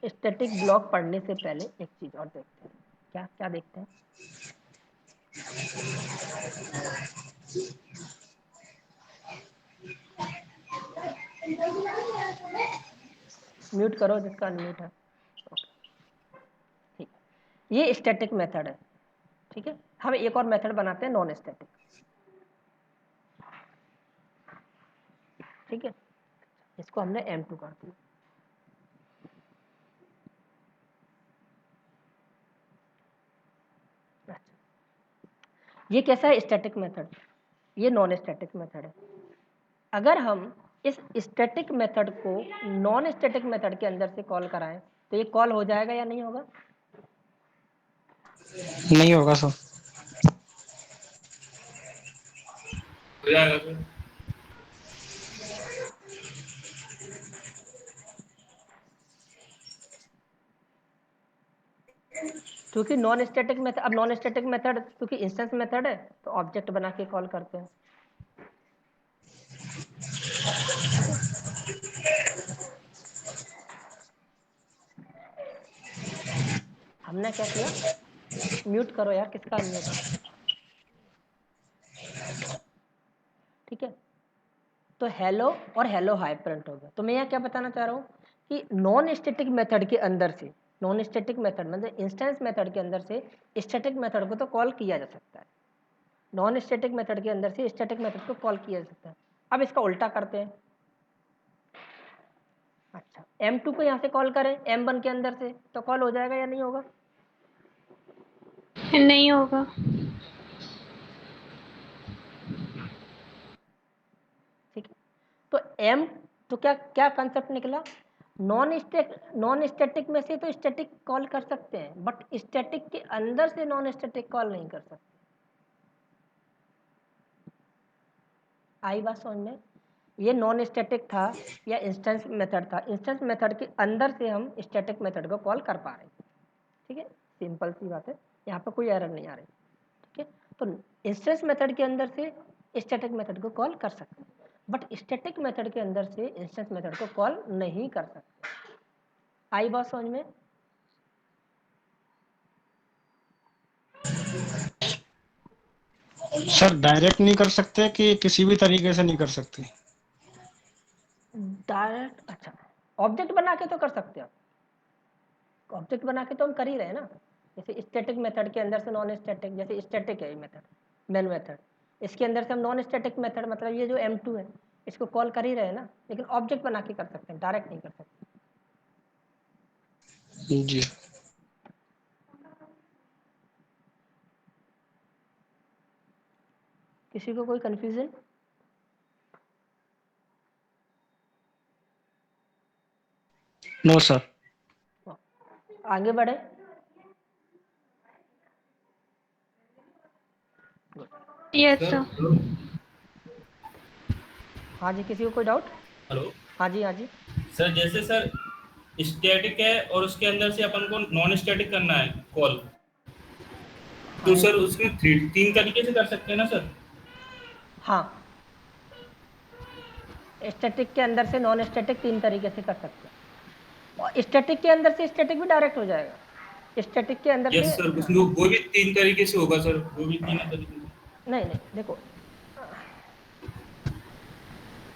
स्टैटिक ब्लॉक पढ़ने से पहले एक चीज और देखते हैं। क्या क्या देखते हैं? म्यूट करो जिसका अनम्यूट है। ठीक, ये स्टैटिक मेथड है, ठीक है। हम एक और मेथड बनाते हैं नॉन स्टैटिक, ठीक है। इसको हमने M2 कर दिया। ये कैसा है स्टैटिक मेथड? ये नॉन स्टैटिक मेथड है। अगर हम इस स्टैटिक मेथड को नॉन स्टैटिक मेथड के अंदर से कॉल कराएं तो ये कॉल हो जाएगा या नहीं होगा? नहीं होगा सर। हो जाएगा सर। क्योंकि नॉन स्टैटिक मेथड, अब नॉन स्टैटिक मेथड क्योंकि इंस्टेंस मेथड है तो ऑब्जेक्ट बना के कॉल करते हैं, ठीक है। हमने क्या किया? म्यूट करो यार, किसका अनम्यूट है? ठीक है। तो हेलो और हेलो हाई प्रिंट हो गया। तो मैं यहाँ क्या बताना चाह रहा हूँ कि नॉन स्टैटिक मेथड के अंदर से, नॉन स्टैटिक मेथड मतलब इंस्टेंस मेथड के अंदर से स्टैटिक मेथड को तो कॉल किया जा सकता है, नॉन स्टैटिक मेथड के अंदर से स्टैटिक मेथड को कॉल किया जा सकता है। अब इसका उल्टा करते हैं। अच्छा, M2 को यहाँ से कॉल करें M1 के अंदर से तो कॉल हो जाएगा या नहीं होगा? नहीं होगा। ठीक है। तो M तो क्या क्या कंसेप्ट निकला? नॉन स्टैटिक में से तो स्टैटिक कॉल कर सकते हैं बट स्टैटिक के अंदर से नॉन स्टैटिक कॉल नहीं कर सकते। आई बात समझ में? ये नॉन स्टैटिक था या इंस्टेंस मेथड था, इंस्टेंस मेथड के अंदर से हम स्टैटिक मेथड को कॉल कर पा रहे हैं, ठीक है। सिंपल सी बात है, यहाँ पर कोई एरर नहीं आ रही, ठीक है। तो इंस्टेंस मेथड के अंदर से स्टैटिक मेथड को कॉल कर सकते हैं बट स्टैटिक मेथड के अंदर से इंस्टेंस मेथड को कॉल नहीं कर सकते। आई बात समझ में? सर डायरेक्ट नहीं कर सकते कि किसी भी तरीके से नहीं कर सकते? डायरेक्ट, अच्छा, ऑब्जेक्ट बना के तो कर सकते हो। ऑब्जेक्ट बना के तो हम कर ही रहे हैं ना। जैसे स्टैटिक मेथड के अंदर से नॉन स्टैटिक, जैसे स्टैटिक है ये मेथड, मेन मेथड, इसके अंदर से हम नॉन स्टैटिक मेथड मतलब ये जो M2 है इसको कॉल कर ही रहे हैं ना, लेकिन ऑब्जेक्ट बना के कर सकते हैं, डायरेक्ट नहीं कर सकते। जी। किसी को कोई कंफ्यूजन? No sir. आगे बढ़े। Yes sir sir. हाँ जी, किसी को कोई डाउट? हेलो हाँ जी, हाँ जी। सर, जैसे सर स्टैटिक है और उसके अंदर से अपन को नॉन स्टैटिक करना है कॉल, तो सर उसमें तीन तरीके से कर सकते हैं ना सर? हाँ, स्टैटिक के अंदर से नॉन स्टैटिक तीन तरीके से कर सकते हैं और स्टैटिक के अंदर से स्टैटिक भी डायरेक्ट हो जाएगा। स्टैटिक के अंदर यस से सर, उसमें वो भी तीन तरीके से होगा सर, वो भी तीन तरीके से। नहीं नहीं, देखो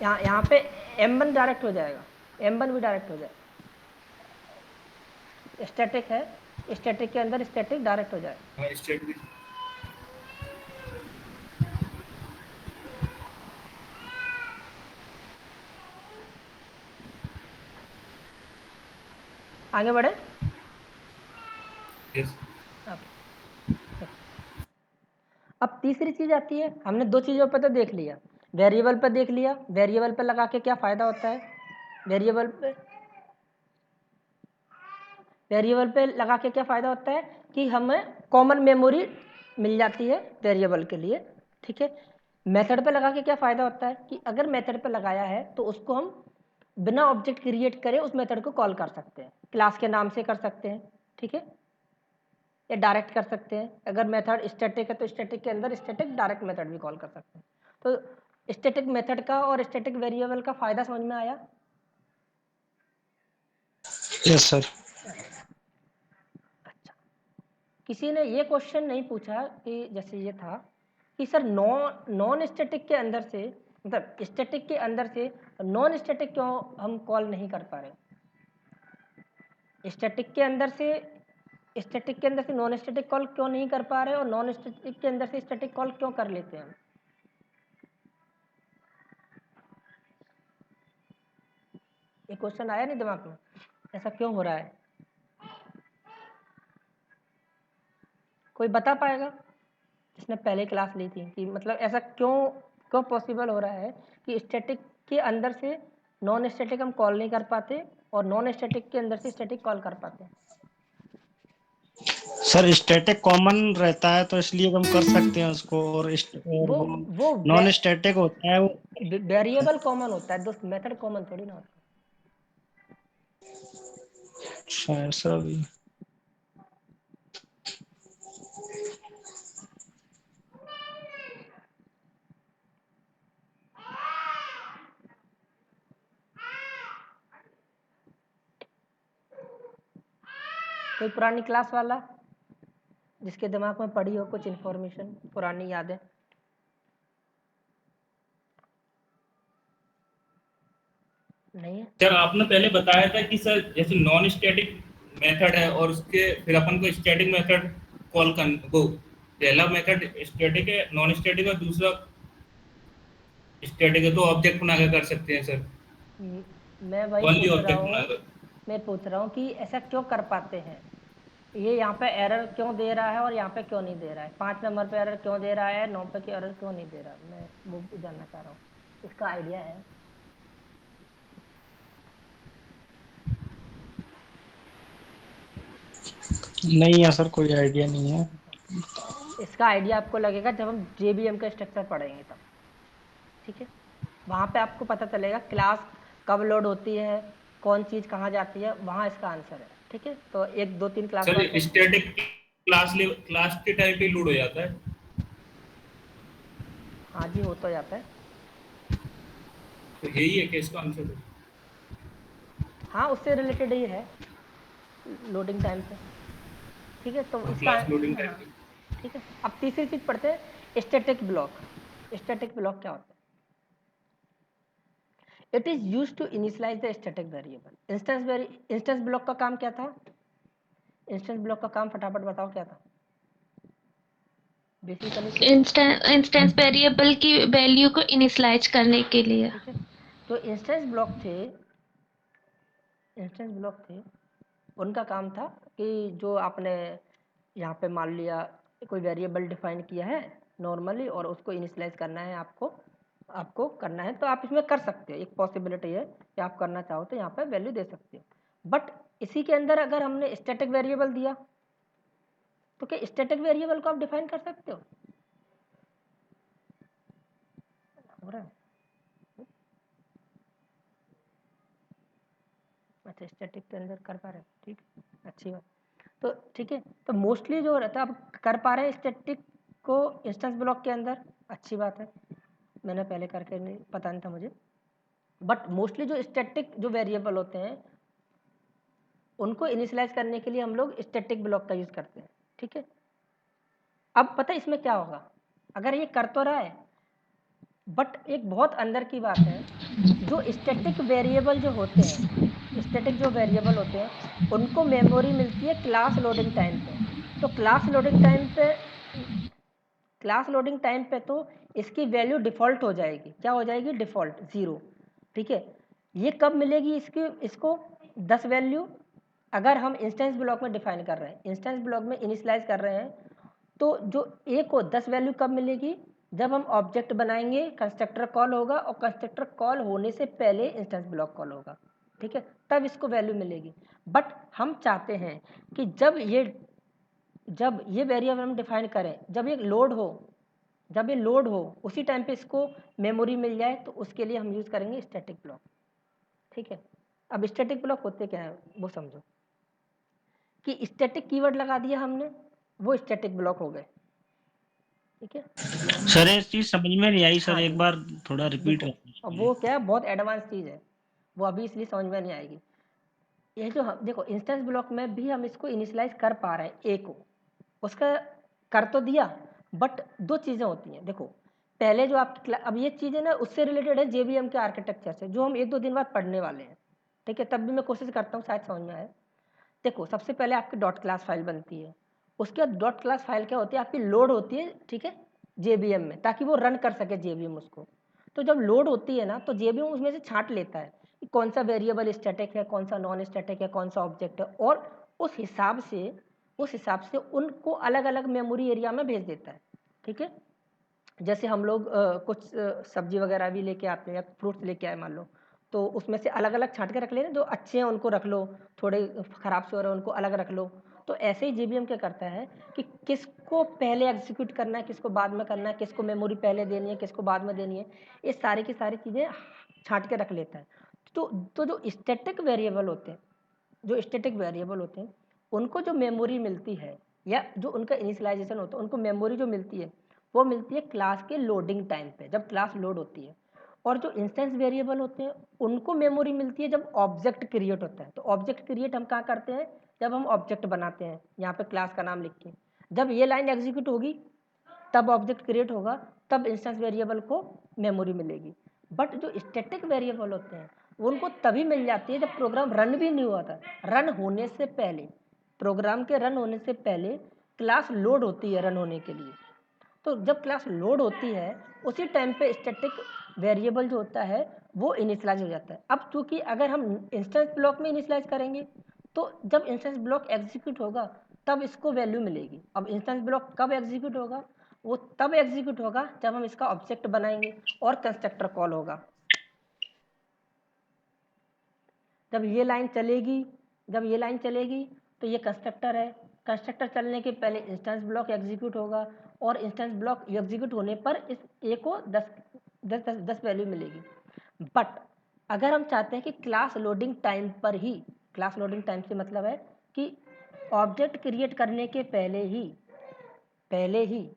यहाँ पे M1 डायरेक्ट हो जाएगा, M1 भी डायरेक्ट हो जाएगा। स्टैटिक है, स्टैटिक के अंदर स्टैटिक डायरेक्ट हो जाएगा। हाँ स्टैटिक। आगे बढ़े। यस। अब तीसरी चीज आती है, हमने दो चीजों पर तो देख लिया, वेरिएबल पर देख लिया, वेरिएबल पर लगा के क्या फायदा होता है, वेरिएबल पे वेरिएबल पे लगा के क्या फ़ायदा होता है कि हमें कॉमन मेमोरी मिल जाती है वेरिएबल के लिए, ठीक है। मेथड पे लगा के क्या फ़ायदा होता है कि अगर मेथड पे लगाया है तो उसको हम बिना ऑब्जेक्ट क्रिएट करे उस मेथड को कॉल कर सकते हैं, क्लास के नाम से कर सकते हैं, ठीक है, या डायरेक्ट कर सकते हैं। अगर मेथड स्टैटिक है तो स्टैटिक के अंदर स्टैटिक डायरेक्ट मेथड भी कॉल कर सकते हैं। तो स्टैटिक मेथड का और स्टैटिक वेरिएबल का फ़ायदा समझ में आया? Yes sir. अच्छा, किसी ने ये क्वेश्चन नहीं पूछा कि जैसे ये था कि सर नॉन स्टैटिक के अंदर से, मतलब स्टैटिक के अंदर से नॉन स्टैटिक क्यों हम कॉल नहीं कर पा रहे? स्टैटिक के अंदर से नॉन स्टैटिक कॉल क्यों नहीं कर पा रहे और नॉन स्टैटिक के अंदर से स्टैटिक कॉल क्यों कर लेते हैं? ये क्वेश्चन आया नहीं दिमाग में, ऐसा क्यों हो रहा है? कोई बता पाएगा जिसने पहले क्लास ली थी कि मतलब ऐसा क्यों पॉसिबल हो रहा है कि स्टैटिक के अंदर से नॉन स्टैटिक हम कॉल नहीं कर पाते और नॉन स्टैटिक के अंदर से स्टैटिक कॉल कर पाते हैं? सर स्टैटिक कॉमन रहता है तो इसलिए हम कर सकते हैं उसको, और वो नॉन स्टैटिक होता है वो। वेरिएबल कॉमन होता है दोस्त, मेथड कॉमन थोड़ी ना होता है। अच्छा ऐसा भी। कोई पुरानी क्लास वाला जिसके दिमाग में पड़ी हो कुछ इन्फॉर्मेशन, पुरानी यादें? नहीं है? सर आपने पहले बताया था कि सर जैसे नॉन स्टैटिक मेथड है और उसके फिर अपन को स्टैटिक मेथड कॉल कर वो पहला मेथड स्टैटिक है, नॉन स्टैटिक है, दूसरा स्टैटिक है, तो ऑब्जेक्ट बनाकर कर सकते हैं सर, मैं वही ओनली पूछ रहा ऑब्जेक्ट हूँ, बनाकर। मैं पूछ रहा हूँ कि ऐसा क्यों कर पाते हैं? ये यहाँ पे एरर क्यों दे रहा है और यहाँ पे क्यों नहीं दे रहा है? 5 नंबर पे एरर क्यों दे रहा है, 9 पे एरर क्यों नहीं दे रहा? मैं वो जानना चाह रहा हूँ, इसका आइडिया है? नहीं है सर, कोई आइडिया नहीं है। इसका आइडिया आपको लगेगा जब हम JVM का स्ट्रक्चर पढ़ेंगे तब, ठीक है। वहाँ पे आपको पता चलेगा क्लास कब लोड होती है, कौन चीज़ कहाँ जाती है, वहाँ इसका आंसर है, ठीक है। तो 1 2 3 क्लास सर बाद स्टैटिक क्लास के टाइम पे लोड हो जाता है। हाँ जी, हो तो जाता है। तो यही है कि इसका आंसर हाँ, उससे रिलेटेड ही है लोडिंग टाइम से, ठीक है। तो इसका क्लास लोडिंग हाँ, टाइम। ठीक है। अब तीसरी चीज़ पढ़ते हैं, स्टैटिक ब्लॉक। स्टैटिक ब्लॉक क्या होता है? It is used to initialise the static variable. Instance block का काम क्या था? इंस्टेंस ब्लॉक का काम फटाफट बताओ क्या था? बेसिकली इंस्टेंस वेरिएबल की वैल्यू को इनिशियलाइज करने के लिए। ठीक है। तो इंस्टेंस ब्लॉक थे, उनका काम था कि जो आपने यहाँ पे मान लिया कोई वेरिएबल डिफाइन किया है नॉर्मली और उसको इनिशियलाइज करना है आपको करना है, तो आप इसमें कर सकते हो। एक पॉसिबिलिटी है कि आप करना चाहो तो यहाँ पे वैल्यू दे सकते हो। बट इसी के अंदर अगर हमने स्टैटिक वेरिएबल दिया तो क्या स्टैटिक वेरिएबल को आप डिफाइन कर सकते हो? हो रहा है? अच्छा, स्टैटिक के अंदर कर पा रहे हैं, ठीक, अच्छी बात। तो ठीक है, तो मोस्टली जो रहता है आप कर पा रहे हैं स्टैटिक को इंस्टेंस ब्लॉक के अंदर, अच्छी बात है। मैंने पहले करके नहीं पता नहीं था मुझे। बट मोस्टली जो स्टैटिक जो वेरिएबल होते हैं उनको इनिशियलाइज करने के लिए हम लोग स्टैटिक ब्लॉक का यूज़ करते हैं, ठीक है। अब पता है इसमें क्या होगा, अगर ये कर तो रहा है बट एक बहुत अंदर की बात है, जो स्टैटिक वेरिएबल जो होते हैं, स्टैटिक जो वेरिएबल होते हैं उनको मेमोरी मिलती है क्लास लोडिंग टाइम पे। तो क्लास लोडिंग टाइम पे तो इसकी वैल्यू डिफ़ॉल्ट हो जाएगी। क्या हो जाएगी? डिफ़ॉल्ट 0, ठीक है। ये कब मिलेगी इसको 10 वैल्यू? अगर हम इंस्टेंस ब्लॉक में डिफाइन कर रहे हैं, इंस्टेंस ब्लॉक में इनिशियलाइज कर रहे हैं, तो जो ए को 10 वैल्यू कब मिलेगी? जब हम ऑब्जेक्ट बनाएंगे, कंस्ट्रक्टर कॉल होगा और कंस्ट्रक्टर कॉल होने से पहले इंस्टेंस ब्लॉक कॉल होगा, ठीक है, तब इसको वैल्यू मिलेगी। बट हम चाहते हैं कि जब ये वेरिएबल हम डिफाइन करें, जब ये लोड हो उसी टाइम पे इसको मेमोरी मिल जाए, तो उसके लिए हम यूज़ करेंगे स्टैटिक ब्लॉक। ठीक है, अब स्टैटिक ब्लॉक होते क्या है वो समझो, कि स्टैटिक कीवर्ड लगा दिया हमने, वो स्टैटिक ब्लॉक हो गए। ठीक है सर ये चीज समझ में नहीं आई सर, हाँ एक जी। बार थोड़ा रिपीट देखो, कर अब वो क्या है, बहुत एडवांस चीज़ है, वो अभी इसलिए समझ में नहीं आएगी। ये जो देखो इंस्टेंस ब्लॉक में भी हम इसको इनिशियलाइज कर पा रहे हैं, ए को, उसका कर तो दिया, बट दो चीज़ें होती हैं। देखो पहले जो आपकी अब ये चीज़ें ना उससे रिलेटेड है जेबीएम के आर्किटेक्चर से, जो हम 1-2 दिन बाद पढ़ने वाले हैं। ठीक है, तब भी मैं कोशिश करता हूँ शायद समझ में आए। देखो सबसे पहले आपकी डॉट क्लास फाइल बनती है, उसके बाद डॉट क्लास फाइल क्या होती है, आपकी लोड होती है, ठीक है, जेबीएम में, ताकि वो रन कर सके जेबीएम उसको। तो जब लोड होती है ना, तो जेबीएम उसमें से छांट लेता है कि कौन सा वेरिएबल स्टैटिक है, कौन सा नॉन स्टैटिक है, कौन सा ऑब्जेक्ट है, और उस हिसाब से उनको अलग अलग मेमोरी एरिया में भेज देता है। ठीक है, जैसे हम लोग कुछ सब्जी वगैरह भी लेके आते हैं या फ्रूट्स लेके आए मान लो, तो उसमें से अलग अलग छांट के रख लेना, जो अच्छे हैं उनको रख लो, थोड़े ख़राब से हो रहे हैं उनको अलग रख लो। तो ऐसे ही जेबीएम क्या करता है कि किसको पहले एग्जीक्यूट करना है, किसको बाद में करना है, किसको मेमोरी पहले देनी है, किसको बाद में देनी है, ये सारी की सारी चीज़ें छांट के रख लेता है। तो जो स्टैटिक वेरिएबल होते हैं, उनको जो मेमोरी मिलती है या जो उनका इनिशियलाइजेशन होता है, उनको मेमोरी जो मिलती है वो मिलती है क्लास के लोडिंग टाइम पे, जब क्लास लोड होती है। और जो इंस्टेंस वेरिएबल होते हैं उनको मेमोरी मिलती है जब ऑब्जेक्ट क्रिएट होता है। तो ऑब्जेक्ट क्रिएट हम कहाँ करते हैं, जब हम ऑब्जेक्ट बनाते हैं, यहाँ पे क्लास का नाम लिख के। जब ये लाइन एग्जीक्यूट होगी तब ऑब्जेक्ट क्रिएट होगा, तब इंस्टेंस वेरिएबल को मेमोरी मिलेगी। बट जो स्टैटिक वेरिएबल होते हैं उनको तभी मिल जाती है जब प्रोग्राम रन भी नहीं हुआ था, रन होने से पहले, प्रोग्राम के रन होने से पहले क्लास लोड होती है रन होने के लिए। तो जब क्लास लोड होती है उसी टाइम पे स्टैटिक वेरिएबल जो होता है वो इनिशियलाइज हो जाता है। अब चूंकि अगर हम इंस्टेंस ब्लॉक में इनिशियलाइज करेंगे, तो जब इंस्टेंस ब्लॉक एग्जीक्यूट होगा तब इसको वैल्यू मिलेगी। अब इंस्टेंस ब्लॉक कब एग्जीक्यूट होगा, वो तब एग्जीक्यूट होगा जब हम इसका ऑब्जेक्ट बनाएंगे और कंस्ट्रक्टर कॉल होगा। जब ये लाइन चलेगी तो ये कंस्ट्रक्टर है, कंस्ट्रक्टर चलने के पहले इंस्टेंस ब्लॉक एग्जीक्यूट होगा, और इंस्टेंस ब्लॉक एग्जीक्यूट होने पर इस ए को 10 वैल्यू मिलेगी। बट अगर हम चाहते हैं कि क्लास लोडिंग टाइम पर ही, क्लास लोडिंग टाइम से मतलब है कि ऑब्जेक्ट क्रिएट करने के पहले ही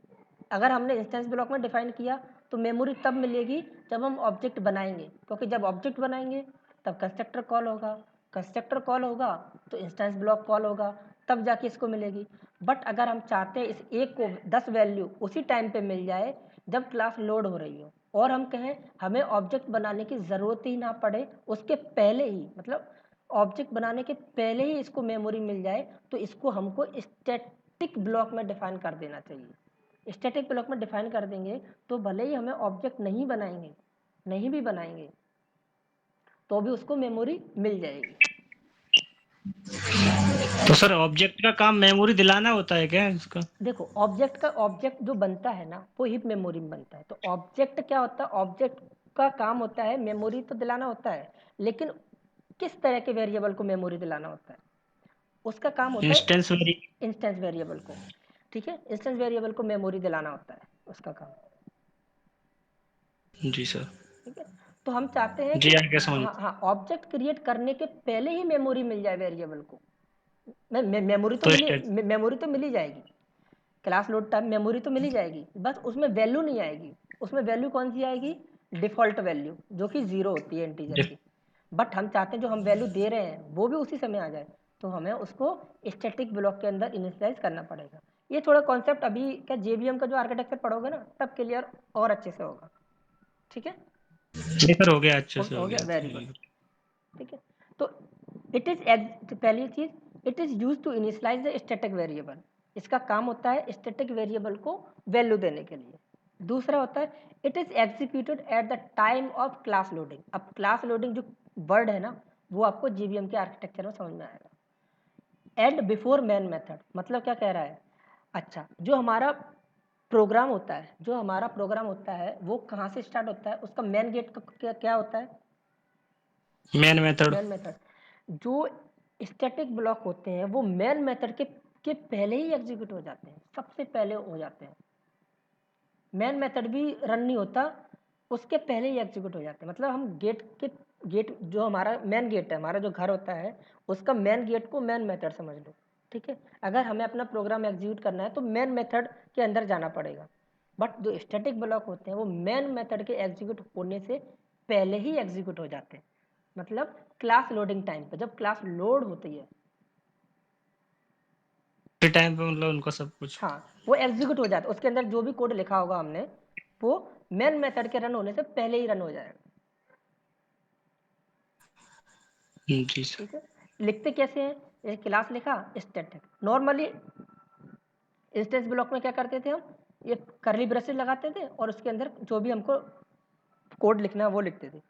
अगर हमने इंस्टेंस ब्लॉक में डिफाइन किया, तो मेमोरी तब मिलेगी जब हम ऑब्जेक्ट बनाएंगे, क्योंकि जब ऑब्जेक्ट बनाएंगे तब कंस्ट्रक्टर कॉल होगा तो इंस्टेंस ब्लॉक कॉल होगा, तब जाके इसको मिलेगी। बट अगर हम चाहते हैं इस एक को 10 वैल्यू उसी टाइम पे मिल जाए जब क्लास लोड हो रही हो, और हम कहें हमें ऑब्जेक्ट बनाने की ज़रूरत ही ना पड़े, उसके पहले ही, मतलब ऑब्जेक्ट बनाने के पहले ही इसको मेमोरी मिल जाए, तो इसको हमको स्टैटिक ब्लॉक में डिफाइन कर देना चाहिए। स्टैटिक ब्लॉक में डिफाइन कर देंगे तो भले ही हमें ऑब्जेक्ट नहीं भी बनाएंगे तो भी उसको मेमोरी मिल जाएगी। तो सर ऑब्जेक्ट का काम मेमोरी दिलाना होता है क्या इसका? देखो ऑब्जेक्ट जो बनता है ना वो हीप मेमोरी में बनता है। तो ऑब्जेक्ट क्या होता है, ऑब्जेक्ट का काम होता है मेमोरी तो दिलाना होता है, लेकिन किस तरह के वेरिएबल को मेमोरी दिलाना होता है, उसका काम होता है इंस्टेंस इंस्टेंस वेरिएबल को। ठीक है, इंस्टेंस वेरिएबल को मेमोरी दिलाना होता है उसका काम। जी सर। ठीक है, तो हम चाहते हैं जी कि आगे समझ। हाँ ऑब्जेक्ट क्रिएट करने के पहले ही मेमोरी मिल जाए वेरिएबल को। तो स्टेट मेमोरी तो मिल ही जाएगी, क्लास लोड टाइम मेमोरी तो मिल ही जाएगी, बस उसमें वैल्यू नहीं आएगी। उसमें वैल्यू कौन सी आएगी, डिफ़ॉल्ट वैल्यू जो कि 0 होती है इंटीजर की। बट हम चाहते हैं जो हम वैल्यू दे रहे हैं वो भी उसी समय आ जाए, तो हमें उसको स्टैटिक ब्लॉक के अंदर इनिशियलाइज करना पड़ेगा। ये थोड़ा कॉन्सेप्ट अभी क्या जेबीएम का जो आर्किटेक्चर पढ़ोगे ना तब क्लियर और अच्छे से होगा। ठीक है, जी सर हो गया, अच्छे से हो हो गया, गया। Very good. ठीक है, तो पहली चीज it is use to initialise the static variable. इसका काम होता है स्टैटिक वेरिएबल को वैल्यू देने के लिए। दूसरा होता है it is executed at the time of class loading. अब क्लास लोडिंग जो वर्ड है ना वो आपको जीबीएम के आर्किटेक्चर में समझ में आएगा। एंड बिफोर मेन मेथड मतलब क्या कह रहा है, अच्छा जो हमारा प्रोग्राम होता है वो कहाँ से स्टार्ट होता है, उसका मेन गेट क्या होता है, मेन मेथड। Main method. जो स्टैटिक ब्लॉक होते हैं वो मेन मेथड के पहले ही एग्जीक्यूट हो जाते हैं, सबसे पहले हो जाते हैं। मेन मेथड भी रन नहीं होता, उसके पहले ही एग्जीक्यूट हो जाते हैं। मतलब हम गेट जो हमारा मेन गेट है, हमारा जो घर होता है, उसका मेन गेट को मेन मेथड समझ लो, ठीक है। अगर हमें अपना प्रोग्राम एग्जीक्यूट करना है तो मेन मेथड के अंदर जाना पड़ेगा। बट जो स्टैटिक ब्लॉक होते हैं वो मेन मेथड के एग्जीक्यूट होने से पहले ही एग्जीक्यूट हो जाते हैं। मतलब क्लास लोडिंग टाइम पे, जब क्लास लोड होती है, फ्री टाइम पे मतलब उनको सब कुछ। हाँ, वो एग्जीक्यूट हो जाता है। उसके अंदर जो भी कोड लिखा होगा हमने, वो मेन मेथड के रन होने से पहले ही रन हो जाएगा, जी सर। ठीक है। लिखते कैसे हैं? एक क्लास लिखा स्टैटिक। नॉर्मली इंस्टेंस ब्लॉक में क्या करते थे हम, ये करली ब्रेसेस लगाते थे और उसके अंदर जो भी हमको कोड लिखना है वो लिखते थे।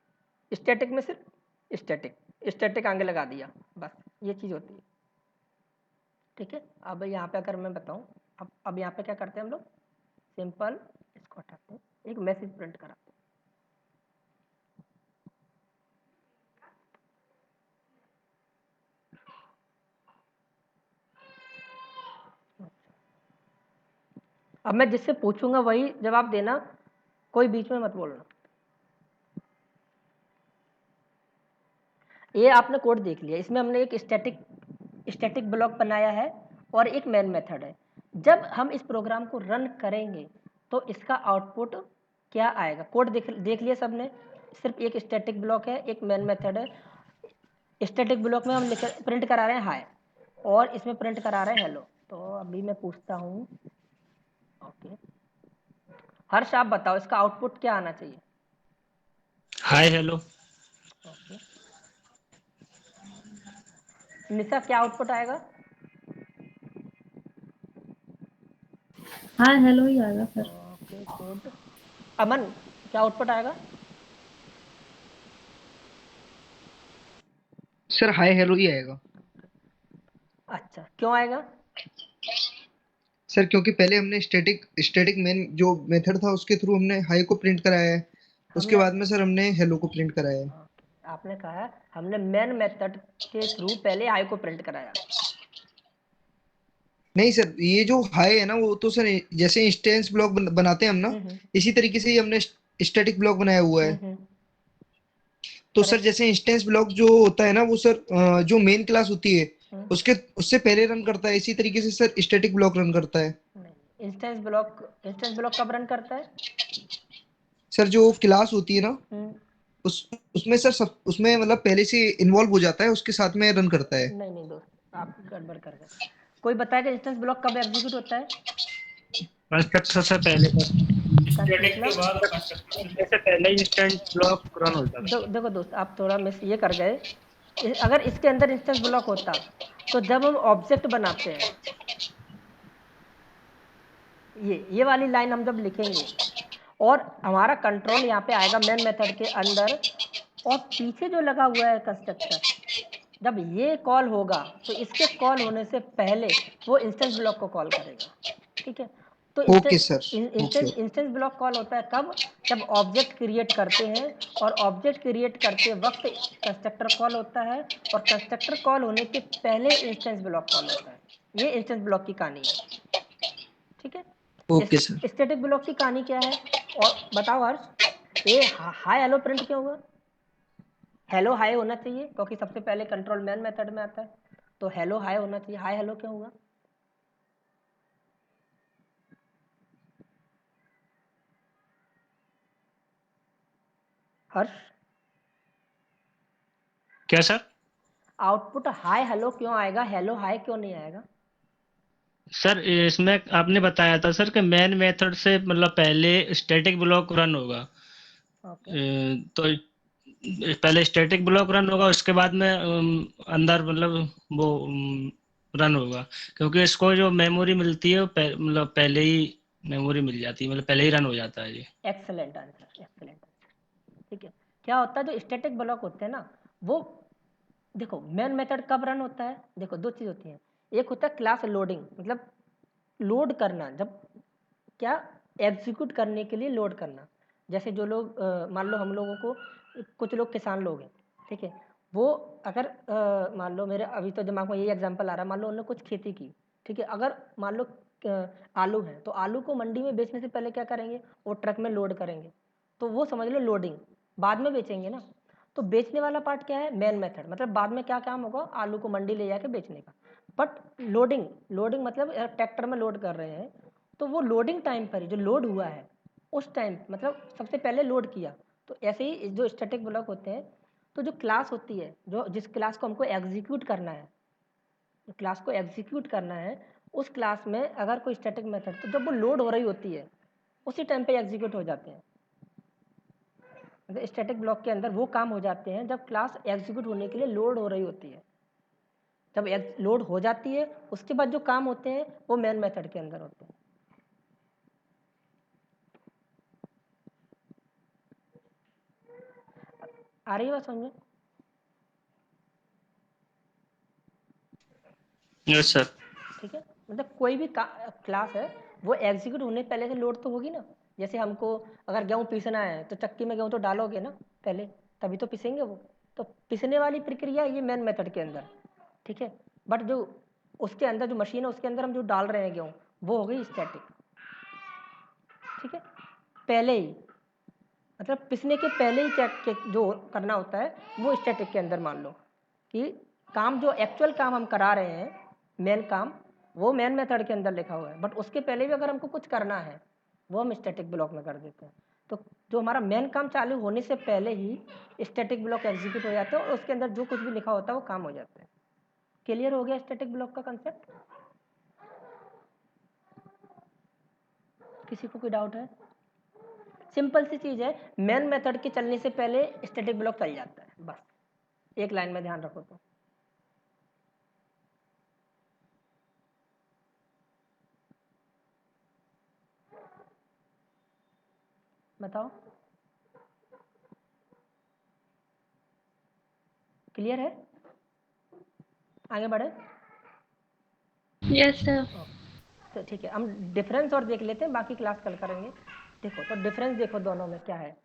स्टैटिक में सिर्फ स्टैटिक आगे लगा दिया, बस ये चीज़ होती है, ठीक है। अब यहाँ पे अगर मैं बताऊँ, अब यहाँ पे क्या करते हैं हम लोग, सिंपल इसको हटाते हैं, एक मैसेज प्रिंट कराते हैं। अब मैं जिससे पूछूंगा वही जवाब देना, कोई बीच में मत बोलना। ये आपने कोड देख लिया, इसमें हमने एक स्टैटिक ब्लॉक बनाया है और एक मेन मेथड है। जब हम इस प्रोग्राम को रन करेंगे तो इसका आउटपुट क्या आएगा? कोड देख लिया सबने, सिर्फ एक स्टैटिक ब्लॉक है, एक मेन मेथड है। स्टैटिक ब्लॉक में हम प्रिंट करा रहे हैं हाय, और इसमें प्रिंट करा रहे हैं हेलो। तो अभी मैं पूछता हूँ, ओके हर्ष आप बताओ इसका आउटपुट क्या आना चाहिए? Hi hello. ओके निशा क्या आउटपुट आएगा? हाँ हेलो ही आएगा सर। Okay good. अमन क्या आउटपुट आएगा? सर हाय हेलो ही आएगा। अच्छा क्यों आएगा? सर क्योंकि पहले हमने स्टैटिक मेन जो मेथड था उसके थ्रू हमने हाई को प्रिंट कराया है, उसके हमने बाद में सर हमने हेलो को प्रिंट कराया है। आपने कहा हमने मेन मेथड के थ्रू पहले हाई को प्रिंट कराया। नहीं सर, ये जो हाई है ना वो तो सर जैसे इंस्टेंस ब्लॉक बनाते हैं हम ना, हम्म इसी तरीके से ही हमने स्टैटिक ब्लॉक बनाया हुआ है। तो सर करेक्ट। जैसे इंस्टेंस ब्लॉक जो होता है ना वो सर जो मेन क्लास होती है उसके उससे पहले रन करता है, इसी तरीके से सर स्टैटिक ब्लॉक रन करता है। इंस्टेंस ब्लॉक कब रन करता है? सर जो क्लास होती है ना हम्म, उस उसमें सर सब उसमें मतलब पहले से इन्वॉल्व हो जाता है, उसके साथ में रन करता है। नहीं दोस्त आप गड़बड़ कर गए। कोई बताएगा इंस्टेंस ब्लॉक कब एग्जीक्यूट होता है? कंस्ट्रक्टर से पहले सर। स्टैटिक के मतलब बाद कंस्ट्रक्टर। से पहले ही इंस्टेंट ब्लॉक रन हो जाता है। देखो दोस्त आप थोड़ा मिस ये कर गए। अगर इसके अंदर इंस्टेंस ब्लॉक होता तो जब हम ऑब्जेक्ट बनाते हैं, ये वाली लाइन हम जब लिखेंगे और हमारा कंट्रोल यहाँ पे आएगा मेन मेथड के अंदर, और पीछे जो लगा हुआ है कंस्ट्रक्टर, जब ये कॉल होगा तो इसके कॉल होने से पहले वो इंस्टेंस ब्लॉक को कॉल करेगा, ठीक है। तो okay sir. Okay. Instance block call होता है कब? जब ऑब्जेक्ट क्रिएट करते हैं और ऑब्जेक्ट क्रिएट करते वक्त कंस्ट्रक्टर कॉल होता है, और कंस्ट्रक्टर कॉल होने के पहले इंस्टेंस ब्लॉक कॉल होता है। ये इंस्टेंस ब्लॉक की कहानी है, ठीक है। Okay sir. स्टैटिक ब्लॉक की कहानी क्या है और बताओ हर्ष? ये हाई हेलो प्रिंट क्यों हुआ? हेलो हाई होना चाहिए क्योंकि सबसे पहले कंट्रोल मैन मेथड में आता है, तो हेलो हाई होना चाहिए। हाई हेलो क्यों हुआ? हर्ष क्या सर? आउटपुट हाई हेलो क्यों आएगा, हेलो हाई क्यों नहीं आएगा? सर इसमें आपने बताया था सर कि मेन मेथड से मतलब पहले स्टैटिक ब्लॉक रन होगा। ओके तो पहले स्टैटिक ब्लॉक रन होगा, उसके बाद में अंदर मतलब वो रन होगा, क्योंकि इसको जो मेमोरी मिलती है वो मतलब पहले ही मेमोरी मिल जाती है, मतलब पहले ही रन हो जाता है ये। एक्सेलेंट आंसर, एक्सेलेंट आंसर, ठीक है। क्या होता है जो स्टैटिक ब्लॉक होते हैं ना, वो देखो मेन मेथड कब रन होता है? देखो दो चीज़ होती है, एक होता है क्लास लोडिंग, मतलब लोड करना, जब क्या एग्जीक्यूट करने के लिए लोड करना। जैसे जो लोग मान लो हम लोगों को कुछ लोग किसान लोग हैं, ठीक है, वो अगर मान लो मेरे अभी तो दिमाग में यही एग्जांपल आ रहा है, मान लो उन्होंने कुछ खेती की, ठीक है, अगर मान लो आलू है तो आलू को मंडी में बेचने से पहले क्या करेंगे, वो ट्रक में लोड करेंगे, तो वो समझ लो लोडिंग, बाद में बेचेंगे ना। तो बेचने वाला पार्ट क्या है, मेन मेथड, मतलब बाद में क्या काम होगा, आलू को मंडी ले जाके बेचने का। बट लोडिंग, लोडिंग मतलब ट्रैक्टर में लोड कर रहे हैं, तो वो लोडिंग टाइम पर ही जो लोड हुआ है उस टाइम मतलब सबसे पहले लोड किया। तो ऐसे ही जो स्टैटिक ब्लॉक होते हैं, तो जो क्लास होती है, जो जिस क्लास को हमको एग्जीक्यूट करना है, जो क्लास को एग्जीक्यूट करना है, उस क्लास में अगर कोई स्टैटिक मेथड, तो जब वो लोड हो रही होती है उसी टाइम पे एग्जीक्यूट हो जाते हैं। मतलब स्टैटिक ब्लॉक के अंदर वो काम हो जाते हैं जब क्लास एग्जीक्यूट होने के लिए लोड हो रही होती है। जब लोड हो जाती है उसके बाद जो काम होते हैं वो मेन मेथड के अंदर होते हैं। आ रही है बात समझ में? Yes sir. ठीक है, मतलब कोई भी क्लास है वो एग्जीक्यूट होने पहले से लोड तो होगी ना। जैसे हमको अगर गेहूँ पीसना है तो चक्की में गेहूँ तो डालोगे ना पहले, तभी तो पिसेंगे वो। तो पिसने वाली प्रक्रिया ये मेन मेथड के अंदर, ठीक है। बट जो उसके अंदर जो मशीन है उसके अंदर हम जो डाल रहे हैं गेहूँ, वो हो गई स्टैटिक, ठीक है। पहले ही मतलब पिसने के पहले ही चेक जो करना होता है वो स्टैटिक के अंदर मान लो कि काम जो एक्चुअल काम हम करा रहे हैं, मेन काम, वो मेन मेथड के अंदर लिखा हुआ है। बट उसके पहले भी अगर हमको कुछ करना है वो हम स्टैटिक ब्लॉक में कर देते हैं। तो जो हमारा मेन काम चालू होने से पहले ही स्टैटिक ब्लॉक एग्जीक्यूट हो जाता है और उसके अंदर जो कुछ भी लिखा होता है वो काम हो जाता है। क्लियर हो गया स्टैटिक ब्लॉक का कंसेप्ट? किसी को कोई डाउट है? सिंपल सी चीज़ है, मेन मेथड के चलने से पहले स्टैटिक ब्लॉक चल जाता है, बस एक लाइन में ध्यान रखो तो। बताओ, क्लियर है? आगे बढ़े? Yes sir. तो ठीक है, हम डिफरेंस और देख लेते हैं, बाकी क्लास कल करेंगे। देखो तो डिफरेंस देखो दोनों में क्या है।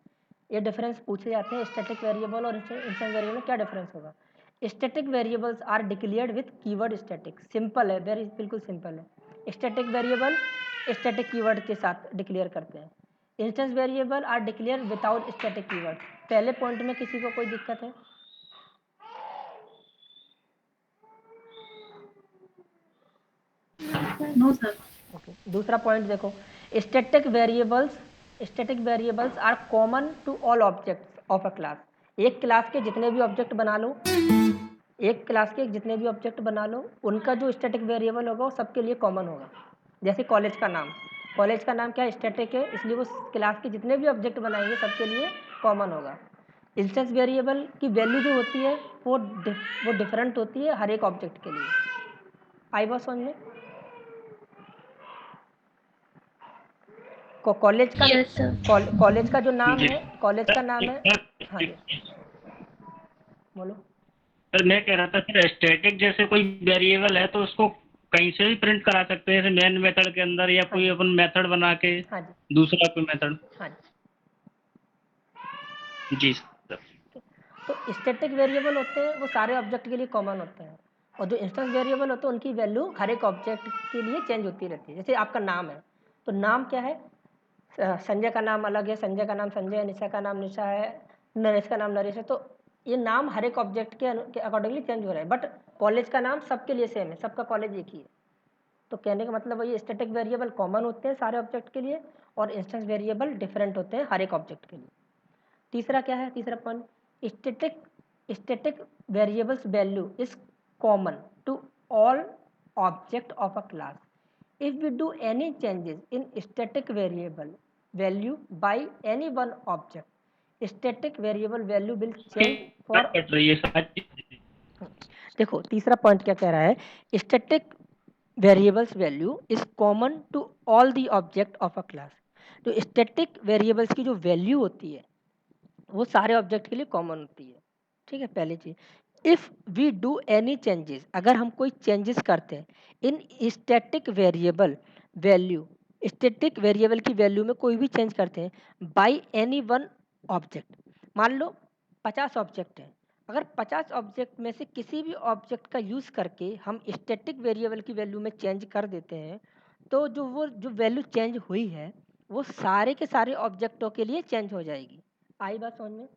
ये डिफरेंस पूछे जाते हैं, स्टैटिक वेरिएबल और इंस्टेंस वेरिएबल में क्या डिफरेंस होगा। Static variables are declared with keyword static, simple है, वेरी बिल्कुल सिंपल है। स्टैटिक वेरिएबल स्टैटिक कीवर्ड के साथ डिक्लेयर करते हैं। Instance variable are declare without static keyword. पहले पॉइंट में किसी को कोई दिक्कत है? No sir. ओके, दूसरा पॉइंट देखो, static variables are common to all objects of a class. एक क्लास के जितने भी ऑब्जेक्ट बना लो, एक क्लास के जितने भी ऑब्जेक्ट बना लो, उनका जो स्टैटिक वेरिएबल होगा वो सबके लिए कॉमन होगा। जैसे कॉलेज का नाम, कॉलेज का नाम क्या स्टैटिक है, इसलिए वो क्लास के जितने भी ऑब्जेक्ट बनाएंगे सबके लिए कॉमन होगा। इंस्टेंस वेरिएबल की वैल्यू जो होती है वो डिफरेंट होती है हर एक ऑब्जेक्ट के लिए। आई बात समझ में? कॉलेज का यस सर। कॉलेज का जो नाम जी है, कॉलेज का नाम है, हाँ जी बोलो। सर मैं कह रहा था सर, स्टैटिक जैसे कोई वेरिएबल है तो उसको कहीं से भी प्रिंट करा सकते हैं, जैसे मेन मेथड के अंदर, या हाँ कोई जी, अपन मेथड बना के हाँ जी, दूसरा कोई मेथड। हाँ जी। जी सर। तो स्टैटिक वेरिएबल होते हैं वो सारे ऑब्जेक्ट के लिए कॉमन होते हैं, और जो इंस्टेंस वेरिएबल होते हैं उनकी वैल्यू हर एक ऑब्जेक्ट के लिए चेंज होती रहती है। जैसे आपका नाम है, तो नाम क्या है, संजय का नाम अलग है, संजय का नाम संजय है, निशा का नाम निशा है, नरेश का नाम नरेश है। तो ये नाम हर एक ऑब्जेक्ट के अकॉर्डिंगली चेंज हो रहा है। बट कॉलेज का नाम सबके लिए सेम है, सबका कॉलेज एक ही है। तो कहने का मतलब ये स्टैटिक वेरिएबल कॉमन होते हैं सारे ऑब्जेक्ट के लिए, और इंस्टेंस वेरिएबल डिफरेंट होते हैं हर एक ऑब्जेक्ट के लिए। तीसरा क्या है, तीसरा point, static variables value is common to all object of a class. if we do any changes in static variable value by any one object, static variable value will change for। Cut रही है सारी। देखो तीसरा point क्या कह रहा है, static variables value is common to all the object of a class. तो स्टैटिक वेरिएबल्स की जो वैल्यू होती है वो सारे ऑब्जेक्ट के लिए कॉमन होती है, ठीक है। पहली चीज, if we do any changes, अगर हम कोई चेंजेस करते हैं in static variable value, static variable की वैल्यू में कोई भी चेंज करते हैं बाय एनी वन ऑब्जेक्ट, मान लो 50 ऑब्जेक्ट हैं, अगर 50 ऑब्जेक्ट में से किसी भी ऑब्जेक्ट का यूज़ करके हम स्टैटिक वेरिएबल की वैल्यू में चेंज कर देते हैं, तो जो वैल्यू चेंज हुई है वो सारे के सारे ऑब्जेक्टों के लिए चेंज हो जाएगी। आई बात समझ में?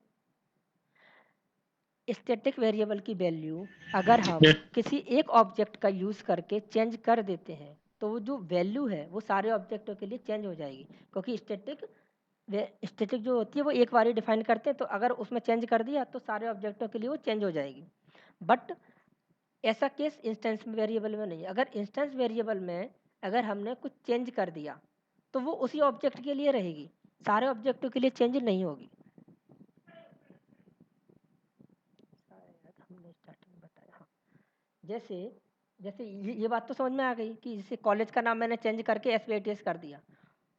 स्टैटिक वेरिएबल की वैल्यू अगर हम किसी एक ऑब्जेक्ट का यूज़ करके चेंज कर देते हैं, तो वो जो वैल्यू है वो सारे ऑब्जेक्टों के लिए चेंज हो जाएगी, क्योंकि स्टैटिक जो होती है वो एक बार ही डिफाइन करते हैं, तो अगर उसमें चेंज कर दिया तो सारे ऑब्जेक्टों के लिए वो चेंज हो जाएगी। बट ऐसा केस इंस्टेंस वेरिएबल में नहीं है। अगर इंस्टेंस वेरिएबल में अगर हमने कुछ चेंज कर दिया तो वो उसी ऑब्जेक्ट के लिए रहेगी, सारे ऑब्जेक्टों के लिए चेंज नहीं होगी। हमने स्टार्टिंग में बताया। हाँ, जैसे जैसे ये बात तो समझ में आ गई कि जैसे कॉलेज का नाम मैंने चेंज करके SVITS कर दिया,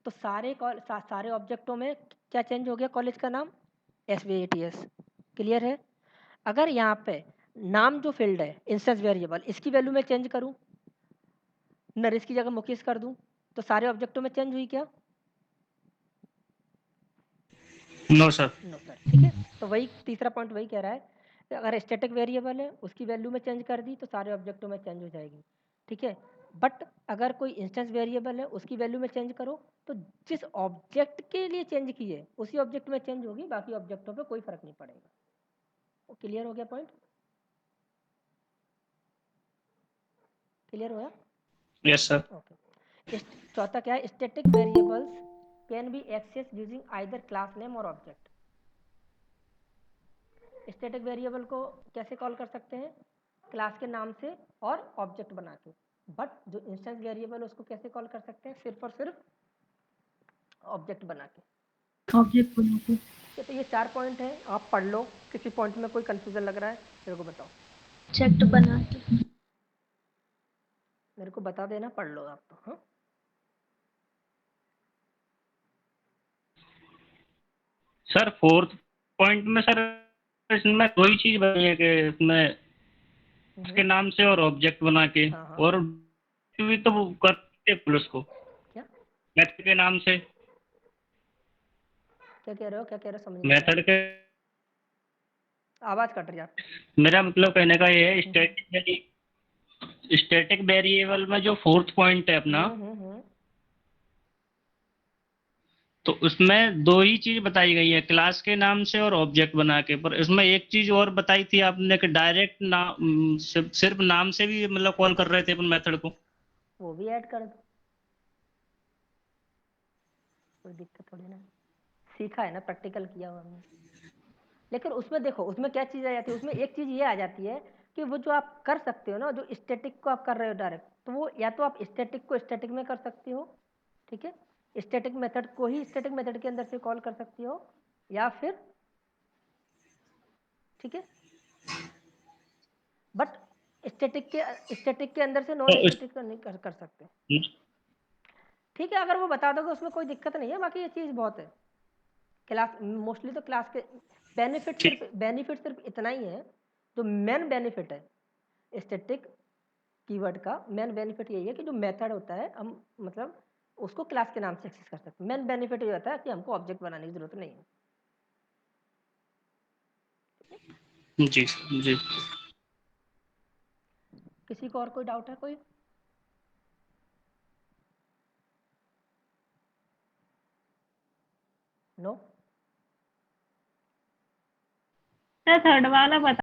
तो सारे ऑब्जेक्टों में क्या चेंज हो गया? कॉलेज का नाम SVITS। क्लियर है? अगर यहाँ पे नाम जो फील्ड है इंस्टेंस वेरिएबल, इसकी वैल्यू में चेंज करूँ, नरेश की जगह मुकेश कर दूं, तो सारे ऑब्जेक्टों में चेंज हुई क्या? No sir. No sir. ठीक है, तो वही तीसरा पॉइंट वही कह रहा है कि अगर स्टैटिक वेरिएबल है उसकी वैल्यू में चेंज कर दी तो सारे ऑब्जेक्टों में चेंज हो जाएगी। ठीक है, बट अगर कोई इंस्टेंस वेरिएबल है उसकी वैल्यू में चेंज करो तो जिस ऑब्जेक्ट के लिए चेंज की है उसी ऑब्जेक्ट में चेंज होगी, बाकी ऑब्जेक्टों पे कोई फर्क नहीं पड़ेगा। वो क्लियर हो गया पॉइंट? क्लियर हो गया? Yes sir. ओके। चौथा क्या है? Static variables can be access using either class name और ऑब्जेक्ट। स्टैटिक वेरिएबल को कैसे कॉल कर सकते हैं? क्लास के नाम से और ऑब्जेक्ट बना के। बट जो इंस्टेंस वेरिएबल उसको कैसे कॉल कर सकते हैं? सिर्फ और सिर्फ ऑब्जेक्ट बना के। तो ये 4 पॉइंट हैं, आप पढ़ लो। किसी पॉइंट में कोई कंफ्यूजन लग रहा है मेरे को बताओ, ऑब्जेक्ट बना के। मेरे को बता देना, पढ़ लो आप तो। हाँ, सर 4th पॉइंट में सर इसमें दो ही चीज बनी है कि इसमें उसके नाम से और ऑब्जेक्ट बना के, हाँ, हाँ। और भी तो वो करते पुलिस को क्या मेथड के नाम से। क्या कह रहे हो? क्या कह रहे हो? समझ नहीं आ रहा मेथड के है। आवाज कट रही है आपकी। मेरा मतलब कहने का ये है स्टैटिक वेरिएबल में जो 4th पॉइंट है अपना, तो उसमें दो ही चीज बताई गई है, क्लास के नाम से और ऑब्जेक्ट बना के। पर इसमें एक चीज और बताई थी आपने कि डायरेक्ट नाम सिर्फ नाम से भी मतलब कॉल कर रहे थे अपन मेथड को। वो भी ऐड कर दो, कोई दिक्कत थोड़ी ना। सीखा है ना, प्रैक्टिकल किया हुआ हमने। लेकिन उसमें देखो, उसमें क्या चीज़ आ जाती है? उसमें एक चीज़ ये आ जाती है कि वो जो आप कर सकते हो ना, जो स्टैटिक को आप कर रहे हो डायरेक्ट, तो वो या तो आप स्टैटिक को स्टैटिक में कर सकती हो, ठीक है, स्टैटिक मेथड को ही स्टैटिक मेथड के अंदर से कॉल कर सकती हो, या फिर, ठीक है, बट स्टैटिक के अंदर से नॉन तो स्टैटिक का नहीं कर सकते। ठीक है, अगर वो बता दोगे उसमें कोई दिक्कत नहीं है। बाकी ये चीज़ बहुत है, क्लास मोस्टली तो क्लास के बेनिफिट सिर्फ इतना ही है। जो मेन बेनिफिट है स्टैटिक कीवर्ड का, मेन बेनिफिट यही है कि जो मेथड होता है हम मतलब उसको क्लास के नाम से एक्सेस कर सकते हैं। मेन बेनिफिट ये होता है कि हमको ऑब्जेक्ट बनाने की जरूरत नहीं है। जी जी। किसी को और कोई डाउट है? कोई? नो? सर थर्ड वाला बता